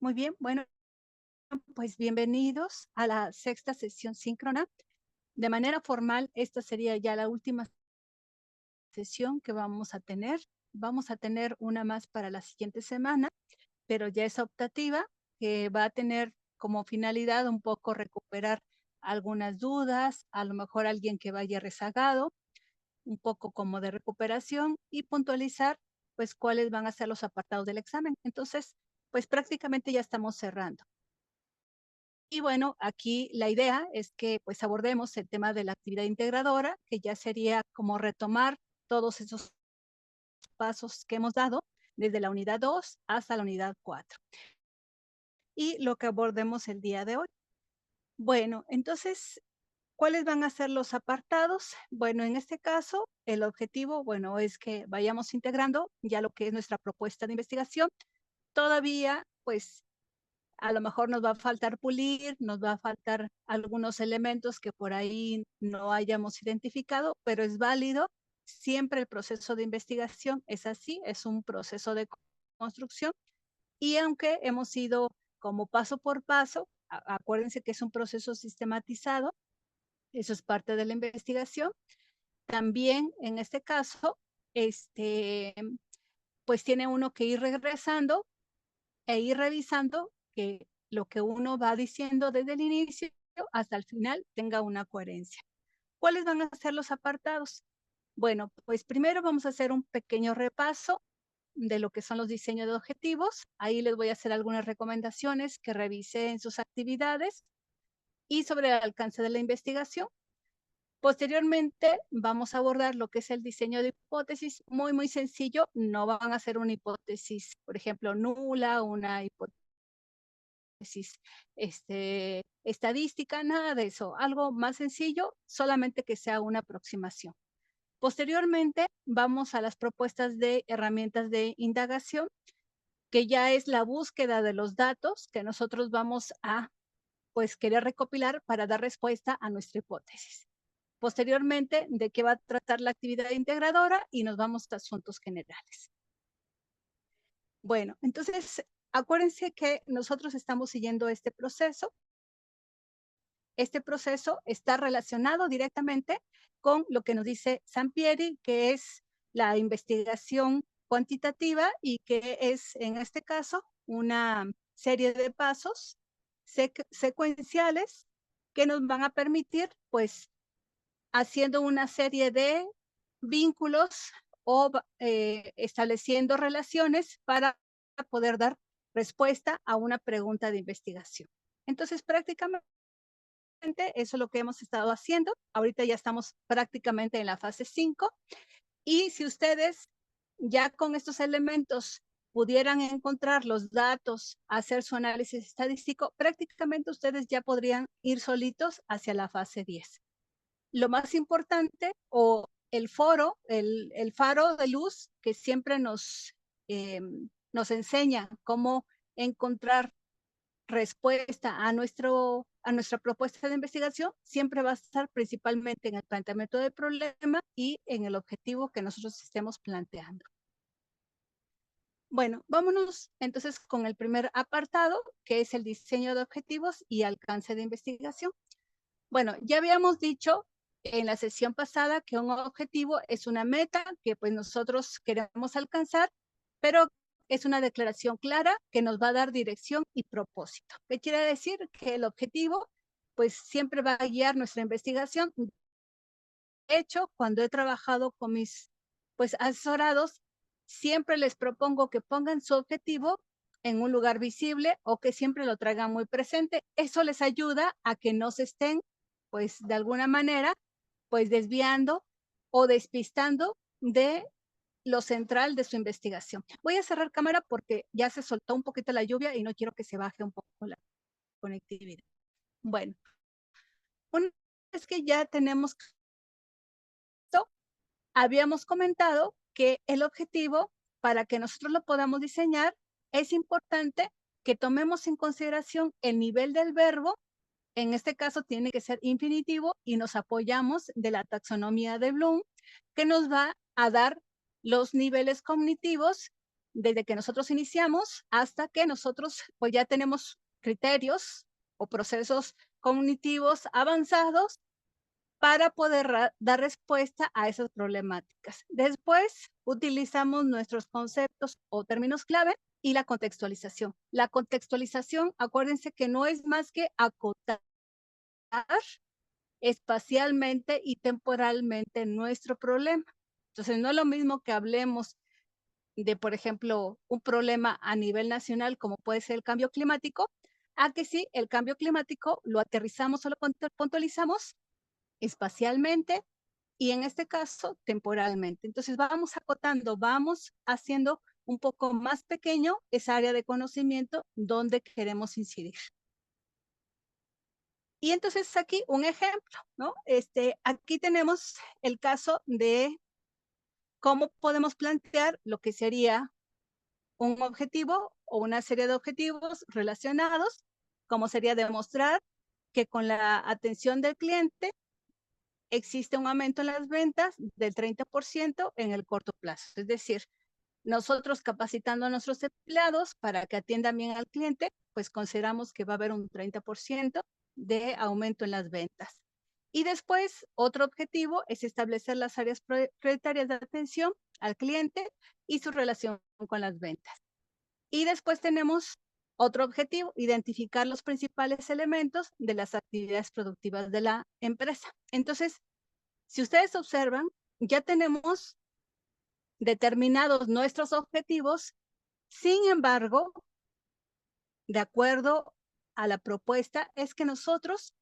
Muy bien, bueno, pues bienvenidos a la sexta sesión síncrona. De manera formal, esta sería ya la última sesión que vamos a tener. Vamos a tener una más para la siguiente semana, pero ya es optativa, que va a tener como finalidad un poco recuperar algunas dudas, a lo mejor alguien que vaya rezagado, un poco como de recuperación y puntualizar pues cuáles van a ser los apartados del examen. Entonces, pues prácticamente ya estamos cerrando. Y bueno, aquí la idea es que pues abordemos el tema de la actividad integradora, que ya sería como retomar todos esos pasos que hemos dado desde la unidad 2 hasta la unidad 4 y lo que abordemos el día de hoy. Bueno, entonces, ¿cuáles van a ser los apartados? Bueno, en este caso, el objetivo, bueno, es que vayamos integrando ya lo que es nuestra propuesta de investigación. Todavía, pues, a lo mejor nos va a faltar pulir, nos va a faltar algunos elementos que por ahí no hayamos identificado, pero es válido. Siempre el proceso de investigación es así, es un proceso de construcción y aunque hemos ido como paso por paso, acuérdense que es un proceso sistematizado, eso es parte de la investigación. También en este caso, pues tiene uno que ir regresando e ir revisando que lo que uno va diciendo desde el inicio hasta el final tenga una coherencia. ¿Cuáles van a ser los apartados? Bueno, pues primero vamos a hacer un pequeño repaso de lo que son los diseños de objetivos. Ahí les voy a hacer algunas recomendaciones que revise en sus actividades y sobre el alcance de la investigación. Posteriormente vamos a abordar lo que es el diseño de hipótesis, muy sencillo. No van a ser una hipótesis, por ejemplo, nula, una hipótesis estadística, nada de eso, algo más sencillo, solamente que sea una aproximación. Posteriormente, vamos a las propuestas de herramientas de indagación, que ya es la búsqueda de los datos que nosotros vamos a pues querer recopilar para dar respuesta a nuestra hipótesis. Posteriormente, de qué va a tratar la actividad integradora y nos vamos a asuntos generales. Bueno, entonces, acuérdense que nosotros estamos siguiendo este proceso. Este proceso está relacionado directamente con lo que nos dice Sampieri, que es la investigación cuantitativa y que es, en este caso, una serie de pasos secuenciales que nos van a permitir, pues, haciendo una serie de vínculos o estableciendo relaciones para poder dar respuesta a una pregunta de investigación. Entonces, prácticamente eso es lo que hemos estado haciendo. Ahorita ya estamos prácticamente en la fase 5 y si ustedes ya con estos elementos pudieran encontrar los datos, hacer su análisis estadístico, prácticamente ustedes ya podrían ir solitos hacia la fase 10. Lo más importante o el faro de luz que siempre nos enseña cómo encontrar respuesta a nuestra propuesta de investigación siempre va a estar principalmente en el planteamiento del problema y en el objetivo que nosotros estemos planteando. Bueno, vámonos entonces con el primer apartado, que es el diseño de objetivos y alcance de investigación. Bueno, ya habíamos dicho en la sesión pasada que un objetivo es una meta que pues nosotros queremos alcanzar, pero es una declaración clara que nos va a dar dirección y propósito. ¿Qué quiere decir? Que el objetivo pues siempre va a guiar nuestra investigación. De hecho, cuando he trabajado con mis pues asesorados, siempre les propongo que pongan su objetivo en un lugar visible o que siempre lo traigan muy presente. Eso les ayuda a que no se estén pues de alguna manera pues desviando o despistando de lo central de su investigación. Voy a cerrar cámara porque ya se soltó un poquito la lluvia y no quiero que se baje un poco la conectividad. Bueno, una vez que ya tenemos esto, habíamos comentado que el objetivo, para que nosotros lo podamos diseñar, es importante que tomemos en consideración el nivel del verbo. En este caso tiene que ser infinitivo y nos apoyamos de la taxonomía de Bloom, que nos va a dar los niveles cognitivos desde que nosotros iniciamos hasta que nosotros pues ya tenemos criterios o procesos cognitivos avanzados para poder dar respuesta a esas problemáticas. Después utilizamos nuestros conceptos o términos clave y la contextualización. La contextualización, acuérdense que no es más que acotar espacialmente y temporalmente nuestro problema. Entonces, no es lo mismo que hablemos de, por ejemplo, un problema a nivel nacional, como puede ser el cambio climático, a que sí, el cambio climático lo aterrizamos o lo puntualizamos espacialmente y en este caso temporalmente. Entonces vamos acotando, vamos haciendo un poco más pequeño esa área de conocimiento donde queremos incidir. Y entonces aquí un ejemplo, ¿no? Aquí tenemos el caso de cómo podemos plantear lo que sería un objetivo o una serie de objetivos relacionados, como sería demostrar que con la atención del cliente existe un aumento en las ventas del 30% en el corto plazo. Es decir, nosotros capacitando a nuestros empleados para que atiendan bien al cliente, pues consideramos que va a haber un 30% de aumento en las ventas. Y después, otro objetivo es establecer las áreas prioritarias de atención al cliente y su relación con las ventas. Y después tenemos otro objetivo, identificar los principales elementos de las actividades productivas de la empresa. Entonces, si ustedes observan, ya tenemos determinados nuestros objetivos. Sin embargo, de acuerdo a la propuesta, es que nosotros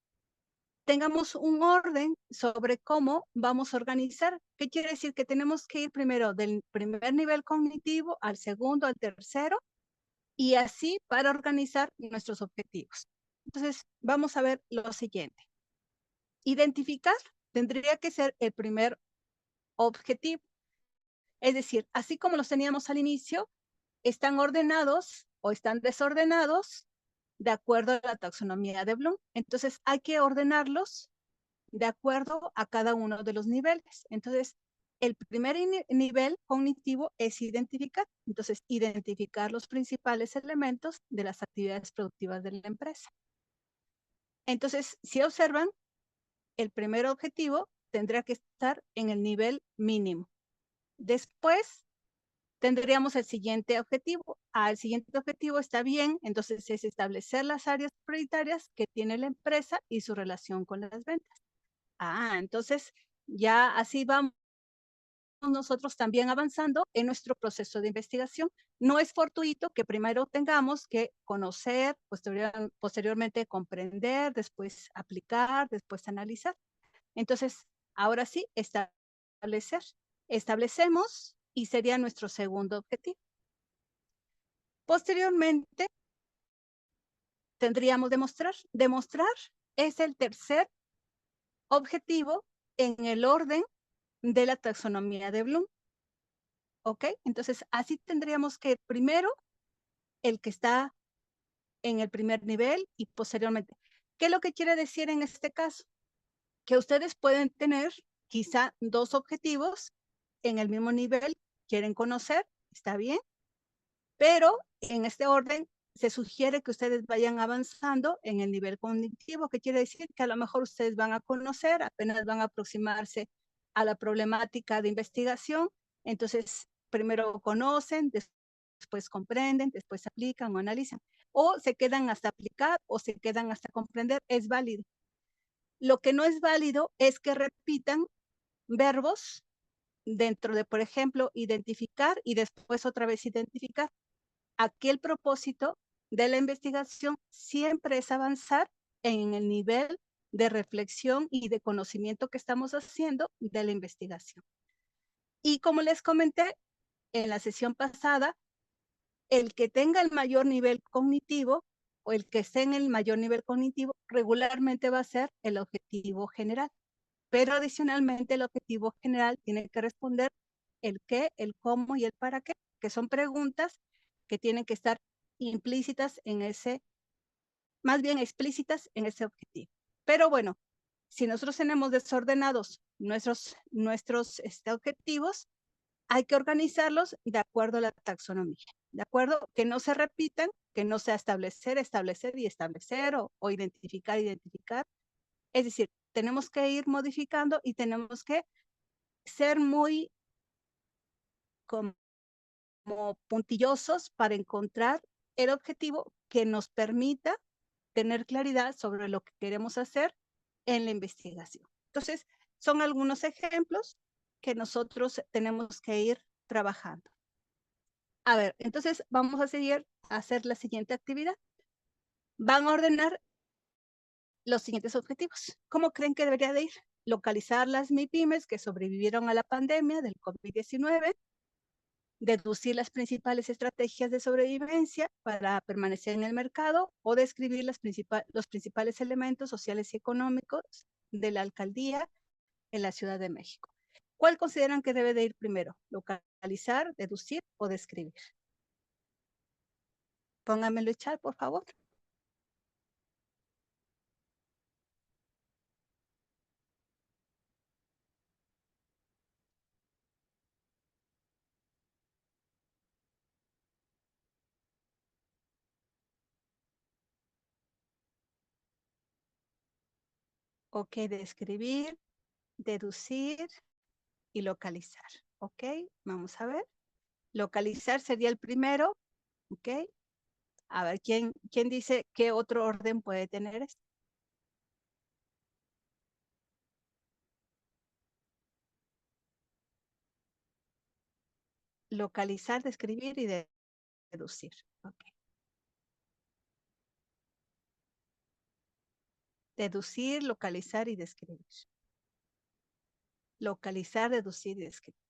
tengamos un orden sobre cómo vamos a organizar. ¿Qué quiere decir? Que tenemos que ir primero del primer nivel cognitivo al segundo, al tercero, y así para organizar nuestros objetivos. Entonces, vamos a ver lo siguiente. Identificar tendría que ser el primer objetivo. Es decir, así como los teníamos al inicio, están ordenados o están desordenados de acuerdo a la taxonomía de Bloom. Entonces, hay que ordenarlos de acuerdo a cada uno de los niveles. Entonces, el primer nivel cognitivo es identificar. Entonces, identificar los principales elementos de las actividades productivas de la empresa. Entonces, si observan, el primer objetivo tendría que estar en el nivel mínimo. Después, tendríamos el siguiente objetivo. El siguiente objetivo está bien, entonces es establecer las áreas prioritarias que tiene la empresa y su relación con las ventas. Entonces ya así vamos nosotros también avanzando en nuestro proceso de investigación. No es fortuito que primero tengamos que conocer, posteriormente comprender, después aplicar, después analizar. Entonces, ahora sí, establecer. Establecemos y sería nuestro segundo objetivo. Posteriormente, tendríamos demostrar. Demostrar es el tercer objetivo en el orden de la taxonomía de Bloom. ¿Ok? Entonces, así tendríamos que primero el que está en el primer nivel y posteriormente. ¿Qué es lo que quiere decir en este caso? Que ustedes pueden tener quizá dos objetivos en el mismo nivel, quieren conocer, está bien, pero en este orden se sugiere que ustedes vayan avanzando en el nivel cognitivo, que quiere decir que a lo mejor ustedes van a conocer, apenas van a aproximarse a la problemática de investigación, entonces primero conocen, después comprenden, después aplican o analizan, o se quedan hasta aplicar o se quedan hasta comprender, es válido. Lo que no es válido es que repitan verbos dentro de, por ejemplo, identificar y después otra vez identificar. Aquí el propósito de la investigación siempre es avanzar en el nivel de reflexión y de conocimiento que estamos haciendo de la investigación. Y como les comenté en la sesión pasada, el que tenga el mayor nivel cognitivo o el que esté en el mayor nivel cognitivo regularmente va a ser el objetivo general. Pero adicionalmente el objetivo general tiene que responder el qué, el cómo y el para qué, que son preguntas que tienen que estar implícitas en ese, más bien explícitas en ese objetivo. Pero bueno, si nosotros tenemos desordenados nuestros objetivos, hay que organizarlos de acuerdo a la taxonomía, ¿de acuerdo? Que no se repitan, que no sea establecer, establecer y establecer o identificar, identificar. Es decir, tenemos que ir modificando y tenemos que ser muy como puntillosos para encontrar el objetivo que nos permita tener claridad sobre lo que queremos hacer en la investigación. Entonces, son algunos ejemplos que nosotros tenemos que ir trabajando. A ver, entonces vamos a seguir a hacer la siguiente actividad. Van a ordenar los siguientes objetivos. ¿Cómo creen que debería de ir? Localizar las MIPYMES que sobrevivieron a la pandemia del COVID-19, deducir las principales estrategias de sobrevivencia para permanecer en el mercado o describir los principales elementos sociales y económicos de la alcaldía en la Ciudad de México. ¿Cuál consideran que debe de ir primero? ¿Localizar, deducir o describir? Pónganmelo en chat, por favor. Ok, describir, deducir y localizar. Ok, vamos a ver. Localizar sería el primero. Ok, a ver, ¿quién dice qué otro orden puede tener esto? Localizar, describir y deducir. Okay. Deducir, localizar y describir. Localizar, deducir y describir.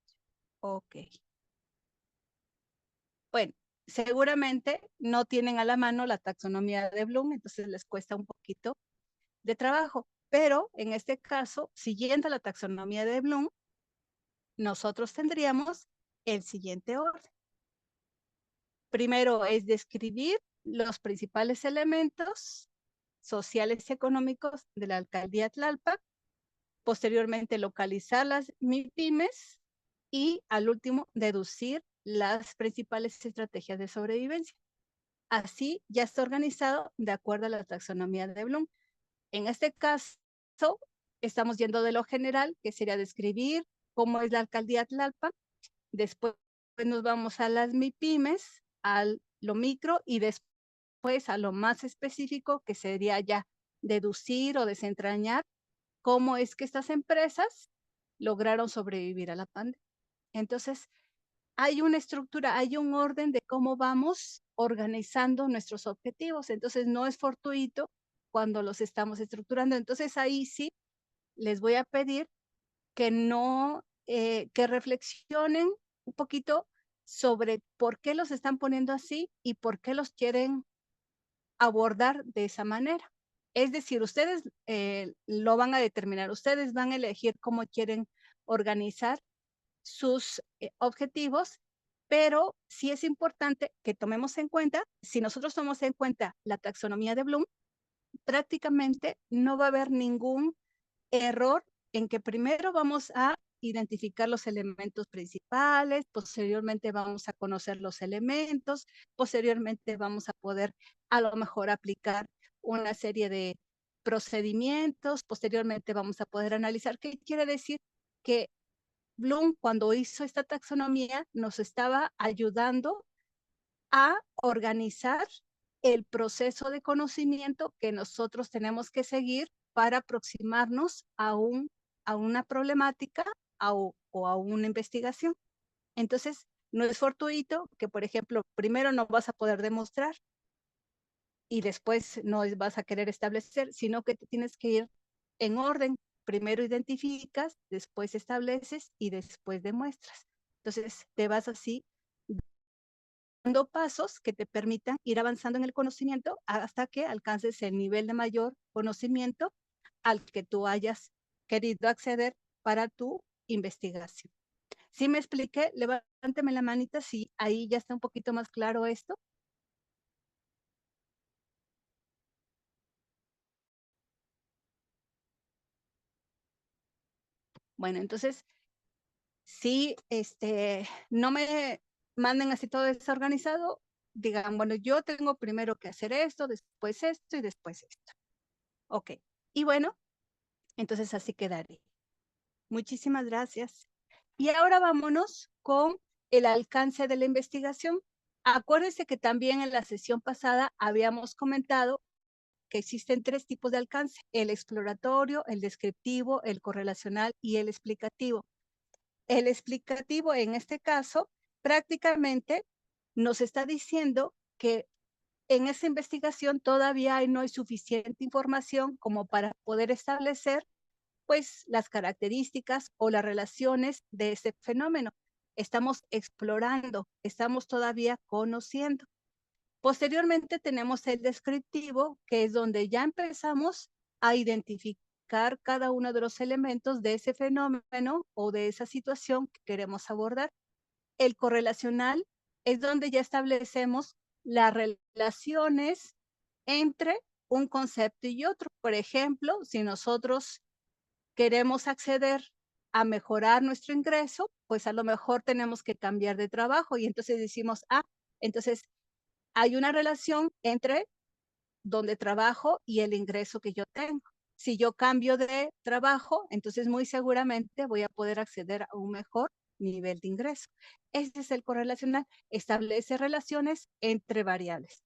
Ok. Bueno, seguramente no tienen a la mano la taxonomía de Bloom, entonces les cuesta un poquito de trabajo. Pero en este caso, siguiendo la taxonomía de Bloom, nosotros tendríamos el siguiente orden. Primero es describir los principales elementos sociales y económicos de la alcaldía Tlalpan, posteriormente localizar las MIPYMES y al último deducir las principales estrategias de sobrevivencia. Así ya está organizado de acuerdo a la taxonomía de Bloom. En este caso, estamos yendo de lo general, que sería describir cómo es la alcaldía Tlalpan, después nos vamos a las MIPYMES, a lo micro y después a lo más específico, que sería ya deducir o desentrañar cómo es que estas empresas lograron sobrevivir a la pandemia. Entonces, hay una estructura, hay un orden de cómo vamos organizando nuestros objetivos. Entonces, no es fortuito cuando los estamos estructurando. Entonces, ahí sí les voy a pedir que no, que reflexionen un poquito sobre por qué los están poniendo así y por qué los quieren abordar de esa manera. Es decir, ustedes lo van a determinar, ustedes van a elegir cómo quieren organizar sus objetivos, pero sí es importante que tomemos en cuenta, si nosotros tomamos en cuenta la taxonomía de Bloom, prácticamente no va a haber ningún error en que primero vamos a identificar los elementos principales, posteriormente vamos a conocer los elementos, posteriormente vamos a poder a lo mejor aplicar una serie de procedimientos, posteriormente vamos a poder analizar qué quiere decir que Bloom cuando hizo esta taxonomía nos estaba ayudando a organizar el proceso de conocimiento que nosotros tenemos que seguir para aproximarnos a una problemática o a una investigación. Entonces, no es fortuito que, por ejemplo, primero no vas a poder demostrar y después no vas a querer establecer, sino que tienes que ir en orden. Primero identificas, después estableces y después demuestras. Entonces, te vas así dando pasos que te permitan ir avanzando en el conocimiento hasta que alcances el nivel de mayor conocimiento al que tú hayas querido acceder para tu investigación. ¿Sí me expliqué? Levánteme la manita si ahí ya está un poquito más claro esto. Bueno, entonces, Si no me manden así todo desorganizado, digan, bueno, yo tengo primero que hacer esto y después esto. Ok. Y bueno, entonces así quedaré. Muchísimas gracias. Y ahora vámonos con el alcance de la investigación. Acuérdense que también en la sesión pasada habíamos comentado que existen 3 tipos de alcance: el exploratorio, el descriptivo, el correlacional y el explicativo. El explicativo, en este caso, prácticamente nos está diciendo que en esa investigación todavía no hay suficiente información como para poder establecer pues las características o las relaciones de ese fenómeno. Estamos explorando, estamos todavía conociendo. Posteriormente tenemos el descriptivo, que es donde ya empezamos a identificar cada uno de los elementos de ese fenómeno o de esa situación que queremos abordar. El correlacional es donde ya establecemos las relaciones entre un concepto y otro. Por ejemplo, si nosotros queremos acceder a mejorar nuestro ingreso, pues a lo mejor tenemos que cambiar de trabajo y entonces decimos, entonces hay una relación entre donde trabajo y el ingreso que yo tengo. Si yo cambio de trabajo, entonces muy seguramente voy a poder acceder a un mejor nivel de ingreso. Este es el correlacional, establece relaciones entre variables.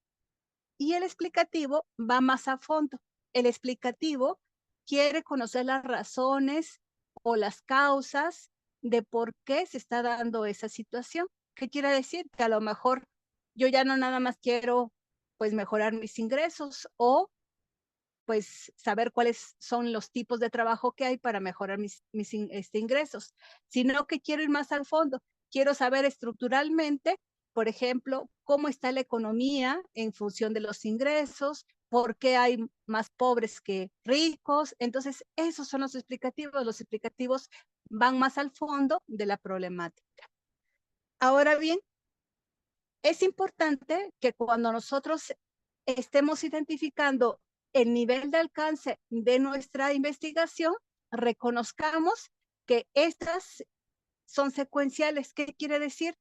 Y el explicativo va más a fondo. El explicativo quiere conocer las razones o las causas de por qué se está dando esa situación. ¿Qué quiere decir? Que a lo mejor yo ya no nada más quiero pues mejorar mis ingresos o pues saber cuáles son los tipos de trabajo que hay para mejorar mis ingresos, sino que quiero ir más al fondo. Quiero saber estructuralmente, por ejemplo, cómo está la economía en función de los ingresos, por qué hay más pobres que ricos. Entonces, esos son los explicativos. Los explicativos van más al fondo de la problemática. Ahora bien, es importante que cuando nosotros estemos identificando el nivel de alcance de nuestra investigación, reconozcamos que estas son secuenciales. ¿Qué quiere decir?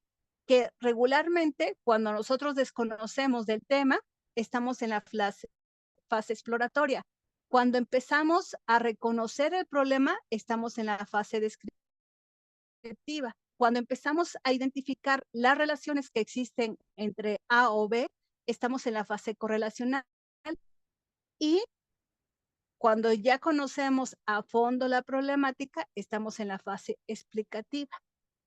Que regularmente cuando nosotros desconocemos del tema, estamos en la fase exploratoria. Cuando empezamos a reconocer el problema, estamos en la fase descriptiva. Cuando empezamos a identificar las relaciones que existen entre A o B, estamos en la fase correlacional. Y cuando ya conocemos a fondo la problemática, estamos en la fase explicativa.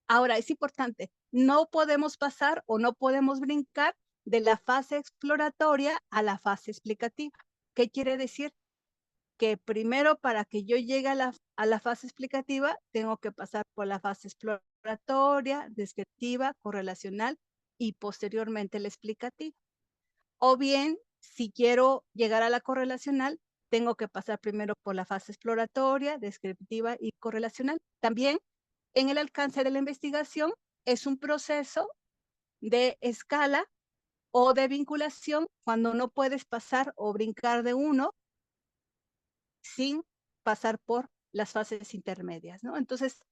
Ahora, es importante, no podemos pasar o no podemos brincar de la fase exploratoria a la fase explicativa. ¿Qué quiere decir? Que primero, para que yo llegue a la fase explicativa, tengo que pasar por la fase exploratoria, descriptiva, correlacional y posteriormente la explicativa. O bien, si quiero llegar a la correlacional, tengo que pasar primero por la fase exploratoria, descriptiva y correlacional. También en el alcance de la investigación es un proceso de escala o de vinculación cuando no puedes pasar o brincar de uno sin pasar por las fases intermedias, ¿no? Entonces,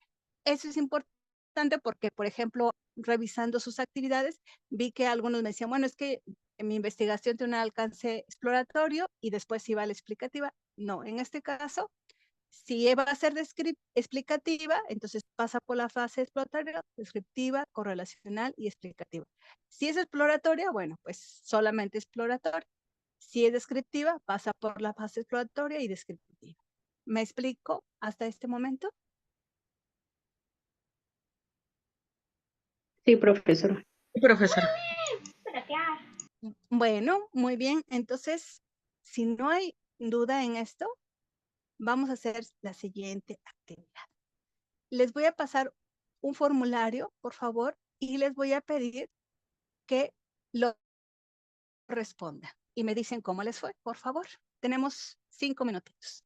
eso es importante porque, por ejemplo, revisando sus actividades, vi que algunos me decían, bueno, es que en mi investigación tiene un alcance exploratorio y después iba a la explicativa. No, en este caso, si va a ser explicativa, entonces pasa por la fase exploratoria, descriptiva, correlacional y explicativa. Si es exploratoria, bueno, pues solamente exploratoria. Si es descriptiva, pasa por la fase exploratoria y descriptiva. ¿Me explico hasta este momento? Sí, profesora. Sí, profesora. Bueno, muy bien. Entonces, si no hay duda en esto, vamos a hacer la siguiente actividad. Les voy a pasar un formulario, por favor, y les voy a pedir que lo respondan. Y me dicen cómo les fue, por favor. Tenemos 5 minutitos.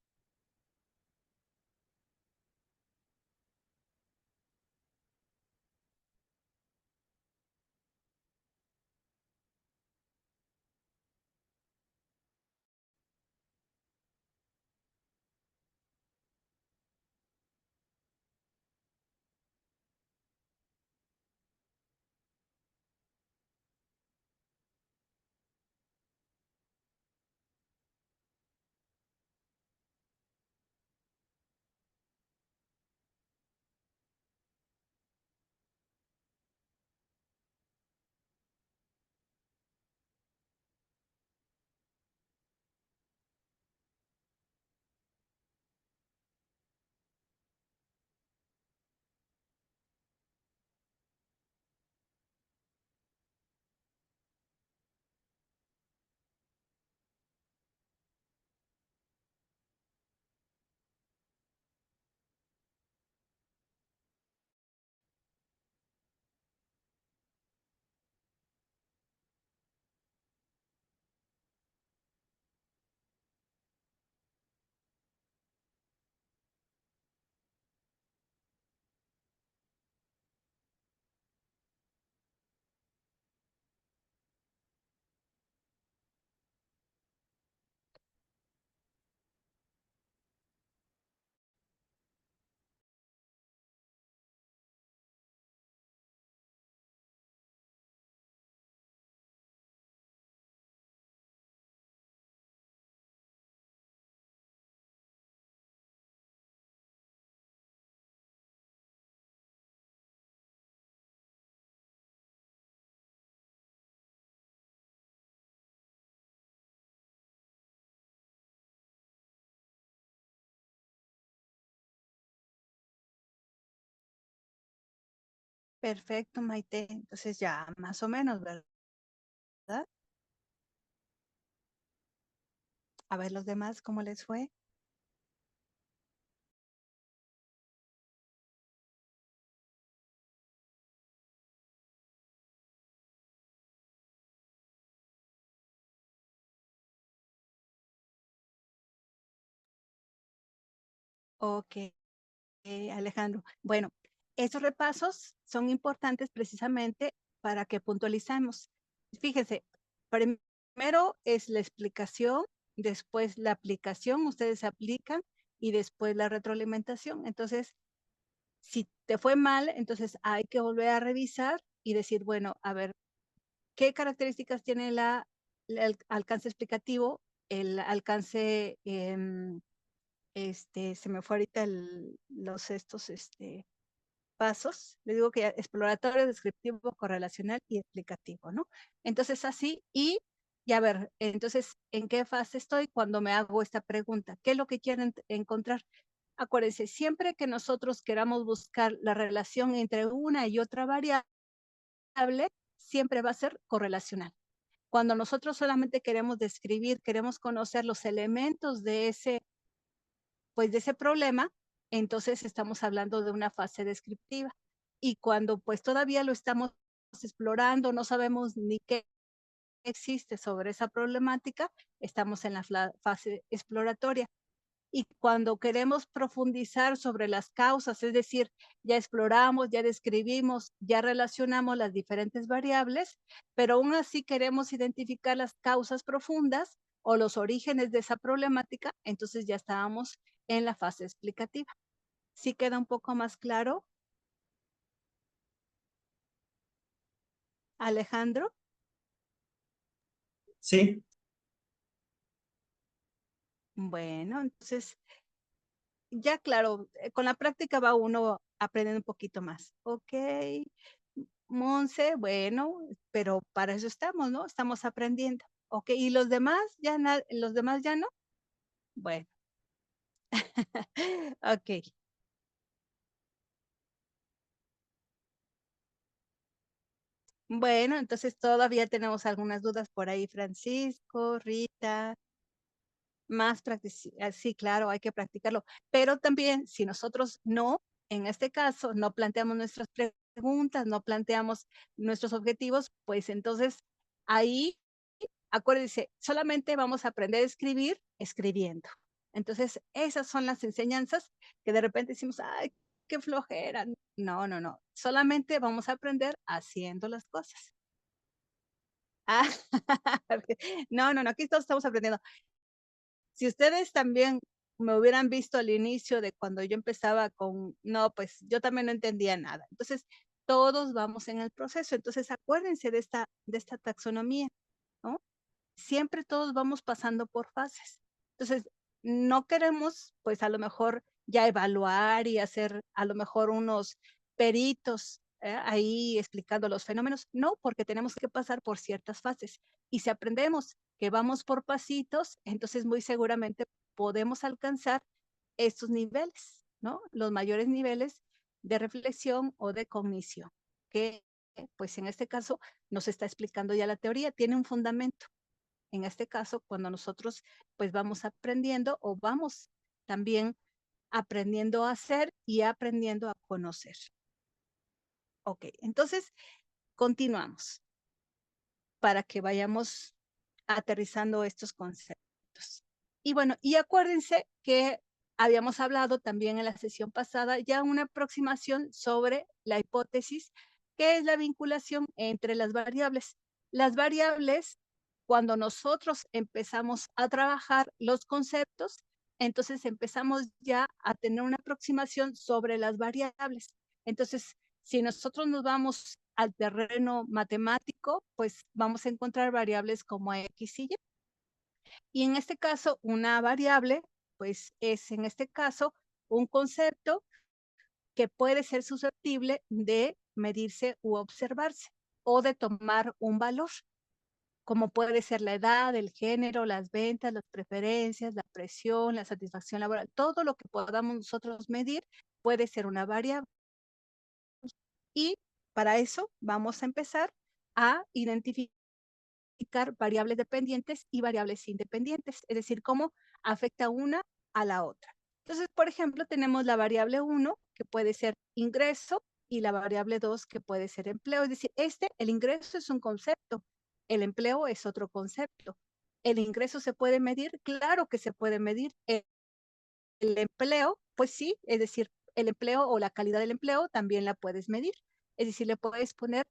Perfecto, Maite. Entonces ya más o menos, ¿verdad? A ver los demás, ¿cómo les fue? Ok, Alejandro. Bueno, esos repasos son importantes precisamente para que puntualicemos. Fíjese, primero es la explicación, después la aplicación, ustedes aplican y después la retroalimentación. Entonces, si te fue mal, entonces hay que volver a revisar y decir, bueno, a ver, ¿qué características tiene el alcance explicativo, el alcance, se me fue ahorita pasos, le digo que exploratorio, descriptivo, correlacional y explicativo, ¿no? Entonces así, y a ver, entonces, ¿en qué fase estoy cuando me hago esta pregunta? ¿Qué es lo que quieren encontrar? Acuérdense, siempre que nosotros queramos buscar la relación entre una y otra variable, siempre va a ser correlacional. Cuando nosotros solamente queremos describir, queremos conocer los elementos de ese problema, entonces estamos hablando de una fase descriptiva. Y cuando pues todavía lo estamos explorando, no sabemos ni qué existe sobre esa problemática, estamos en la fase exploratoria. Y cuando queremos profundizar sobre las causas, es decir, ya exploramos, ya describimos, ya relacionamos las diferentes variables, pero aún así queremos identificar las causas profundas o los orígenes de esa problemática, entonces ya estábamos en la fase explicativa. ¿Sí queda un poco más claro, Alejandro? Sí, Bueno, entonces ya claro, con la práctica va uno aprendiendo un poquito más. Ok, Monse, bueno, pero para eso estamos, ¿no? Estamos aprendiendo. Ok, ¿y los demás los demás ya no? Bueno, ok. Bueno, entonces todavía tenemos algunas dudas por ahí, Francisco, Rita, más practicar, sí, claro, hay que practicarlo, pero también si nosotros no, en este caso, no planteamos nuestras preguntas, no planteamos nuestros objetivos, pues entonces ahí, acuérdense, solamente vamos a aprender a escribir escribiendo. Entonces, esas son las enseñanzas que de repente decimos, ay, qué flojera. No, no, no, solamente vamos a aprender haciendo las cosas. Ah, no, no, no, aquí todos estamos aprendiendo. Si ustedes también me hubieran visto al inicio de cuando yo empezaba no, pues yo también no entendía nada. Entonces, todos vamos en el proceso. Entonces, acuérdense de esta taxonomía, ¿no? Siempre todos vamos pasando por fases. Entonces, no queremos, pues a lo mejor ya evaluar y hacer a lo mejor unos peritos ahí explicando los fenómenos. No, porque tenemos que pasar por ciertas fases. Y si aprendemos que vamos por pasitos, entonces muy seguramente podemos alcanzar estos niveles, ¿no? Los mayores niveles de reflexión o de cognición, que pues en este caso nos está explicando ya la teoría, tiene un fundamento. En este caso, cuando nosotros pues vamos aprendiendo o vamos también aprendiendo a hacer y aprendiendo a conocer. Ok, entonces continuamos para que vayamos aterrizando estos conceptos. Y bueno, y acuérdense que habíamos hablado también en la sesión pasada ya una aproximación sobre la hipótesis, que es la vinculación entre las variables. Las variables, cuando nosotros empezamos a trabajar los conceptos, entonces empezamos ya a tener una aproximación sobre las variables. Entonces, si nosotros nos vamos al terreno matemático, pues vamos a encontrar variables como X y Y. Y en este caso, una variable, pues es en este caso un concepto que puede ser susceptible de medirse u observarse o de tomar un valor, como puede ser la edad, el género, las ventas, las preferencias, la presión, la satisfacción laboral, todo lo que podamos nosotros medir puede ser una variable. Y para eso vamos a empezar a identificar variables dependientes y variables independientes, es decir, cómo afecta una a la otra. Entonces, por ejemplo, tenemos la variable 1, que puede ser ingreso, y la variable 2, que puede ser empleo. Es decir, el ingreso es un concepto, el empleo es otro concepto. ¿El ingreso se puede medir? Claro que se puede medir. El empleo, pues sí, es decir, el empleo o la calidad del empleo también la puedes medir. Es decir, le puedes poner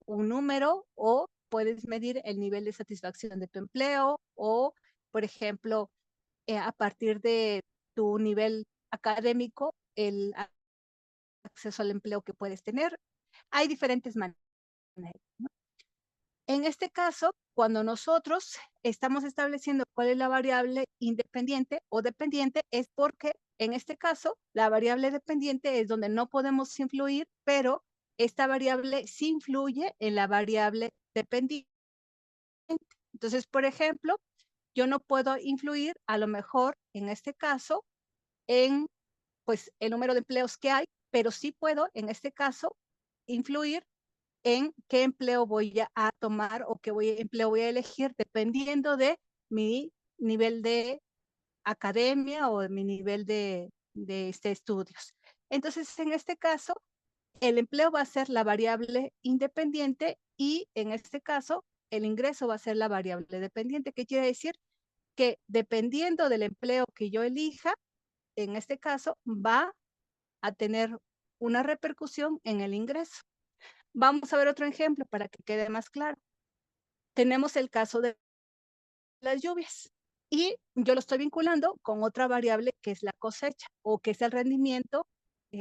un número o puedes medir el nivel de satisfacción de tu empleo o, por ejemplo, a partir de tu nivel académico, el acceso al empleo que puedes tener. Hay diferentes maneras. En este caso, cuando nosotros estamos estableciendo cuál es la variable independiente o dependiente, es porque en este caso, la variable dependiente es donde no podemos influir, pero esta variable sí influye en la variable dependiente. Entonces, por ejemplo, yo no puedo influir a lo mejor en este caso en pues el número de empleos que hay, pero sí puedo en este caso influir en qué empleo voy a tomar o empleo voy a elegir dependiendo de mi nivel de academia o de mi nivel de estudios. Entonces, en este caso, el empleo va a ser la variable independiente y en este caso, el ingreso va a ser la variable dependiente. ¿Qué quiere decir? Que dependiendo del empleo que yo elija, en este caso, va a tener una repercusión en el ingreso. Vamos a ver otro ejemplo para que quede más claro. Tenemos el caso de las lluvias y yo lo estoy vinculando con otra variable que es la cosecha o que es el rendimiento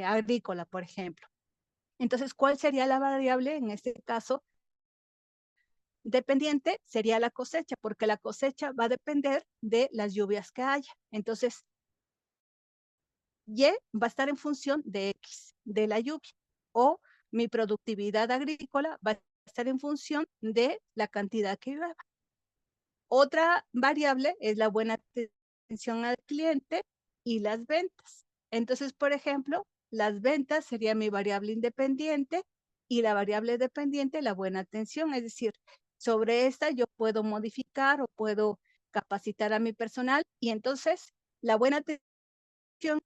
agrícola, por ejemplo. Entonces, ¿cuál sería la variable en este caso? Dependiente sería la cosecha, porque la cosecha va a depender de las lluvias que haya. Entonces, Y va a estar en función de X, de la lluvia, o mi productividad agrícola va a estar en función de la cantidad que llueva. Otra variable es la buena atención al cliente y las ventas. Entonces, por ejemplo, las ventas sería mi variable independiente y la variable dependiente, la buena atención. Es decir, sobre esta yo puedo modificar o puedo capacitar a mi personal y entonces la buena atención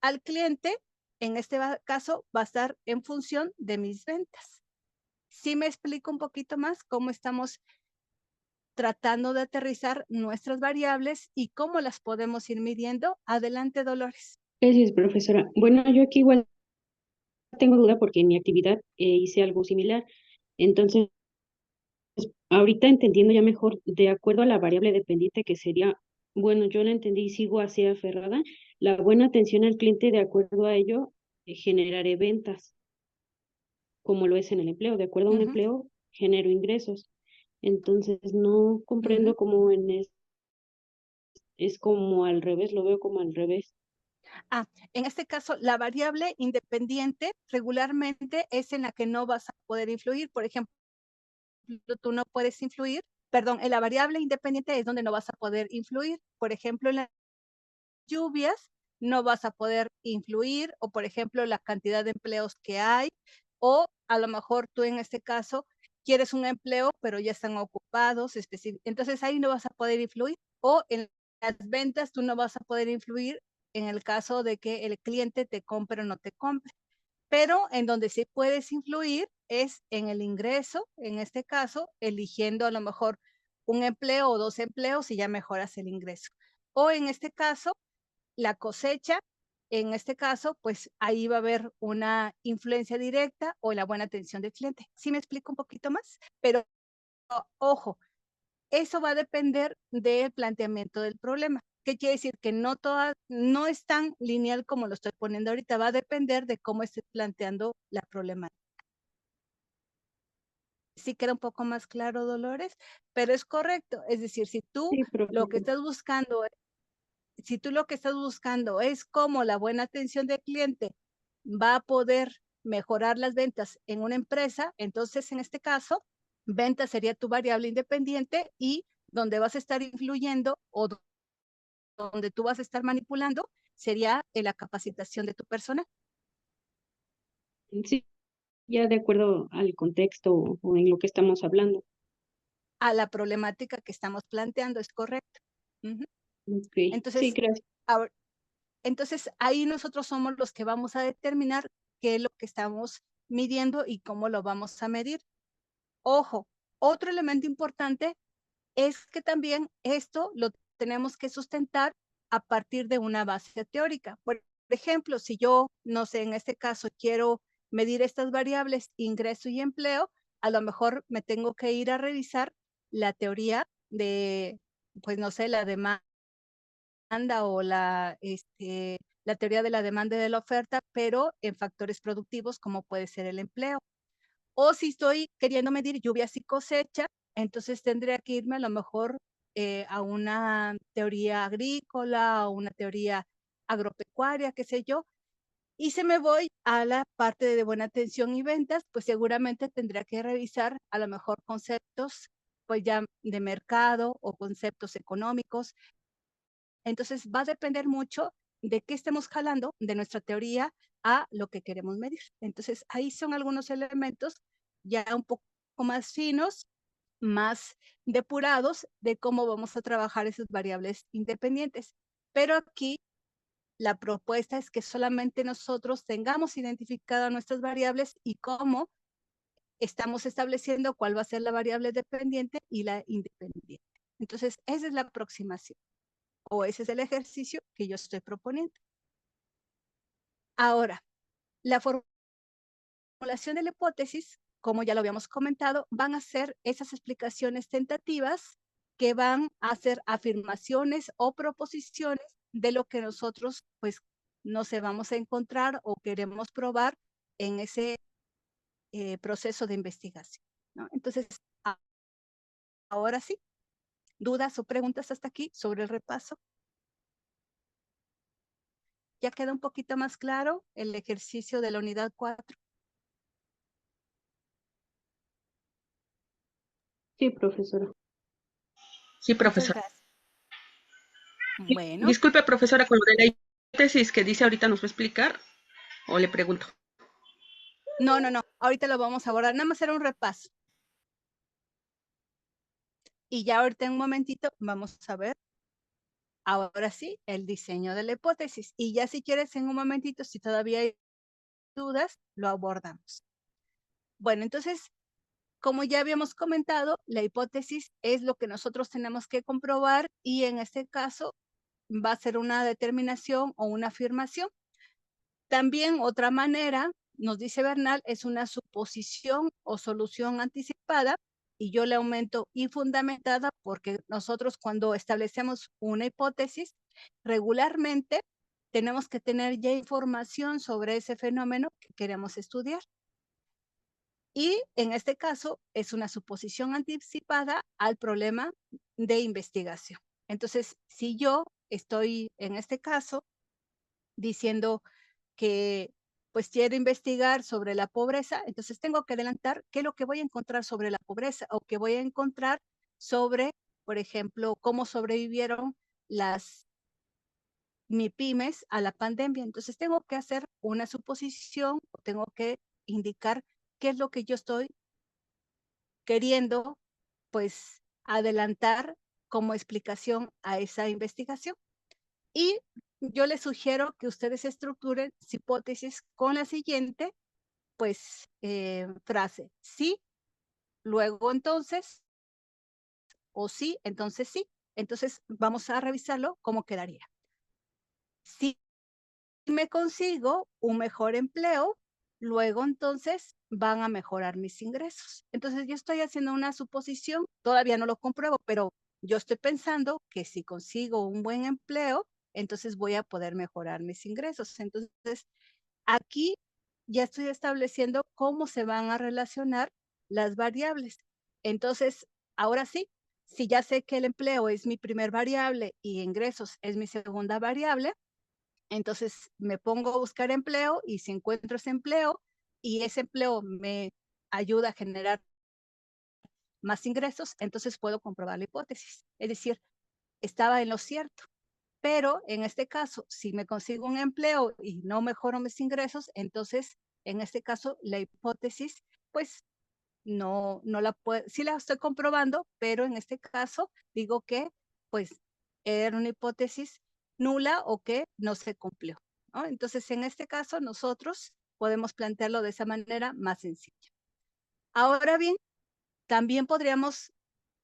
al cliente, en este caso, va a estar en función de mis ventas. ¿Sí me explico un poquito más cómo estamos tratando de aterrizar nuestras variables y cómo las podemos ir midiendo? Adelante, Dolores. Gracias, profesora. Bueno, yo aquí igual tengo duda porque en mi actividad hice algo similar. Entonces, ahorita entendiendo ya mejor, de acuerdo a la variable dependiente que sería, bueno, yo la entendí y sigo así aferrada, la buena atención al cliente, de acuerdo a ello, generaré ventas, como lo es en el empleo. De acuerdo a un Ujú, empleo, genero ingresos. Entonces, no ujú. comprendo cómo es como al revés, lo veo como al revés. En este caso, la variable independiente regularmente es en la que no vas a poder influir. Por ejemplo, tú no puedes influir, perdón, en la variable independiente es donde no vas a poder influir. Por ejemplo, en la lluvias, no vas a poder influir, o por ejemplo, la cantidad de empleos que hay, o a lo mejor tú en este caso quieres un empleo, pero ya están ocupados, entonces ahí no vas a poder influir, o en las ventas tú no vas a poder influir en el caso de que el cliente te compre o no te compre. Pero en donde sí puedes influir es en el ingreso, en este caso, eligiendo a lo mejor un empleo o 2 empleos y ya mejoras el ingreso. O en este caso, la cosecha, en este caso, pues ahí va a haber una influencia directa o la buena atención del cliente. ¿Sí me explico un poquito más? Pero ojo, eso va a depender del planteamiento del problema. ¿Qué quiere decir? Que no es tan lineal como lo estoy poniendo ahorita, va a depender de cómo estés planteando la problemática. Sí queda un poco más claro, Dolores, pero es correcto. Es decir, Sí, lo que profesora. estás buscando si tú lo que estás buscando es cómo la buena atención del cliente va a poder mejorar las ventas en una empresa, entonces en este caso, venta sería tu variable independiente y donde vas a estar influyendo o donde tú vas a estar manipulando sería en la capacitación de tu persona. Sí, ya de acuerdo al contexto o en lo que estamos hablando. A la problemática que estamos planteando, es correcto. Ujú. Ok, sí, Entonces, gracias. ahora, entonces ahí nosotros somos los que vamos a determinar qué es lo que estamos midiendo y cómo lo vamos a medir. Ojo, otro elemento importante es que también esto lo tenemos que sustentar a partir de una base teórica. Por ejemplo, si yo, no sé, en este caso quiero medir estas variables, ingreso y empleo, a lo mejor me tengo que ir a revisar la teoría de, pues no sé, la demanda o la teoría de la demanda y de la oferta, pero en factores productivos como puede ser el empleo. O si estoy queriendo medir lluvias y cosecha, entonces tendría que irme a lo mejor a una teoría agrícola o una teoría agropecuaria, qué sé yo. Y si me voy a la parte de buena atención y ventas, pues seguramente tendría que revisar a lo mejor conceptos pues ya de mercado o conceptos económicos. Entonces va a depender mucho de qué estemos jalando de nuestra teoría a lo que queremos medir. Entonces ahí son algunos elementos ya un poco más finos, más depurados de cómo vamos a trabajar esas variables independientes. Pero aquí la propuesta es que solamente nosotros tengamos identificadas nuestras variables y cómo estamos estableciendo cuál va a ser la variable dependiente y la independiente. Entonces, esa es la aproximación o ese es el ejercicio que yo estoy proponiendo. Ahora, la formulación de la hipótesis, como ya lo habíamos comentado, van a ser esas explicaciones tentativas que van a hacer afirmaciones o proposiciones de lo que nosotros, pues, no sé, vamos a encontrar o queremos probar en ese proceso de investigación, ¿no? Entonces, ahora sí, ¿dudas o preguntas hasta aquí sobre el repaso? ¿Ya queda un poquito más claro el ejercicio de la unidad 4? Sí, profesora. Sí, Muchas profesora. gracias. Bueno, Disculpe, profesora, con lo de la hipótesis que dice ahorita, ¿nos va a explicar? ¿O le pregunto? no, ahorita lo vamos a abordar, nada más era un repaso. Y ya ahorita en un momentito vamos a ver, ahora sí, el diseño de la hipótesis. Y ya si quieres en un momentito, si todavía hay dudas, lo abordamos. Bueno, entonces, como ya habíamos comentado, la hipótesis es lo que nosotros tenemos que comprobar y en este caso va a ser una determinación o una afirmación. También otra manera, nos dice Bernal, es una suposición o solución anticipada y yo le aumento y fundamentada porque nosotros cuando establecemos una hipótesis, regularmente tenemos que tener ya información sobre ese fenómeno que queremos estudiar. Y en este caso es una suposición anticipada al problema de investigación. Entonces, si yo estoy en este caso diciendo que pues quiero investigar sobre la pobreza, entonces tengo que adelantar qué es lo que voy a encontrar sobre la pobreza o que voy a encontrar sobre, por ejemplo, cómo sobrevivieron las MIPYMES a la pandemia. Entonces tengo que hacer una suposición, tengo que indicar qué es lo que yo estoy queriendo pues adelantar como explicación a esa investigación. Y yo les sugiero que ustedes estructuren su hipótesis con la siguiente pues frase: sí, luego entonces, o sí, entonces sí. Entonces vamos a revisarlo cómo quedaría. Si me consigo un mejor empleo, luego entonces van a mejorar mis ingresos. Entonces yo estoy haciendo una suposición, todavía no lo compruebo, pero yo estoy pensando que si consigo un buen empleo, entonces voy a poder mejorar mis ingresos. Entonces aquí ya estoy estableciendo cómo se van a relacionar las variables. Entonces, ahora sí, si ya sé que el empleo es mi primer variable y ingresos es mi segunda variable, entonces me pongo a buscar empleo y si encuentro ese empleo y ese empleo me ayuda a generar más ingresos, entonces puedo comprobar la hipótesis. Es decir, estaba en lo cierto. Pero en este caso, si me consigo un empleo y no mejoro mis ingresos, entonces en este caso la hipótesis, pues no la puedo, sí la estoy comprobando, pero en este caso digo que pues era una hipótesis nula o que no se cumplió, ¿no? Entonces, en este caso nosotros podemos plantearlo de esa manera más sencilla. Ahora bien, también podríamos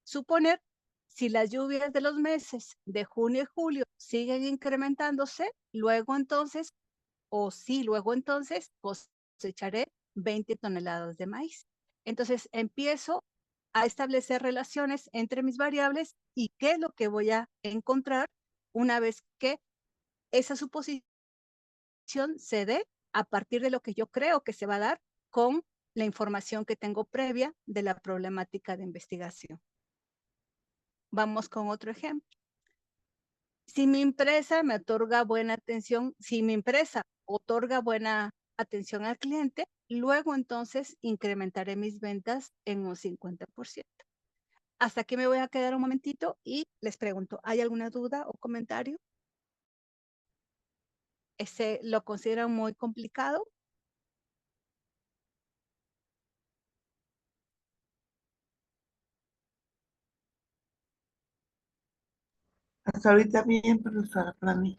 suponer, si las lluvias de los meses de junio y julio siguen incrementándose, luego entonces cosecharé 20 toneladas de maíz. Entonces empiezo a establecer relaciones entre mis variables y qué es lo que voy a encontrar una vez que esa suposición se dé a partir de lo que yo creo que se va a dar con la información que tengo previa de la problemática de investigación. Vamos con otro ejemplo. Si mi empresa me otorga buena atención, si mi empresa otorga buena atención al cliente, luego entonces incrementaré mis ventas en un 50%. Hasta aquí me voy a quedar un momentito y les pregunto, ¿hay alguna duda o comentario? ¿Lo consideran muy complicado? Hasta ahorita bien, profesora, para mí.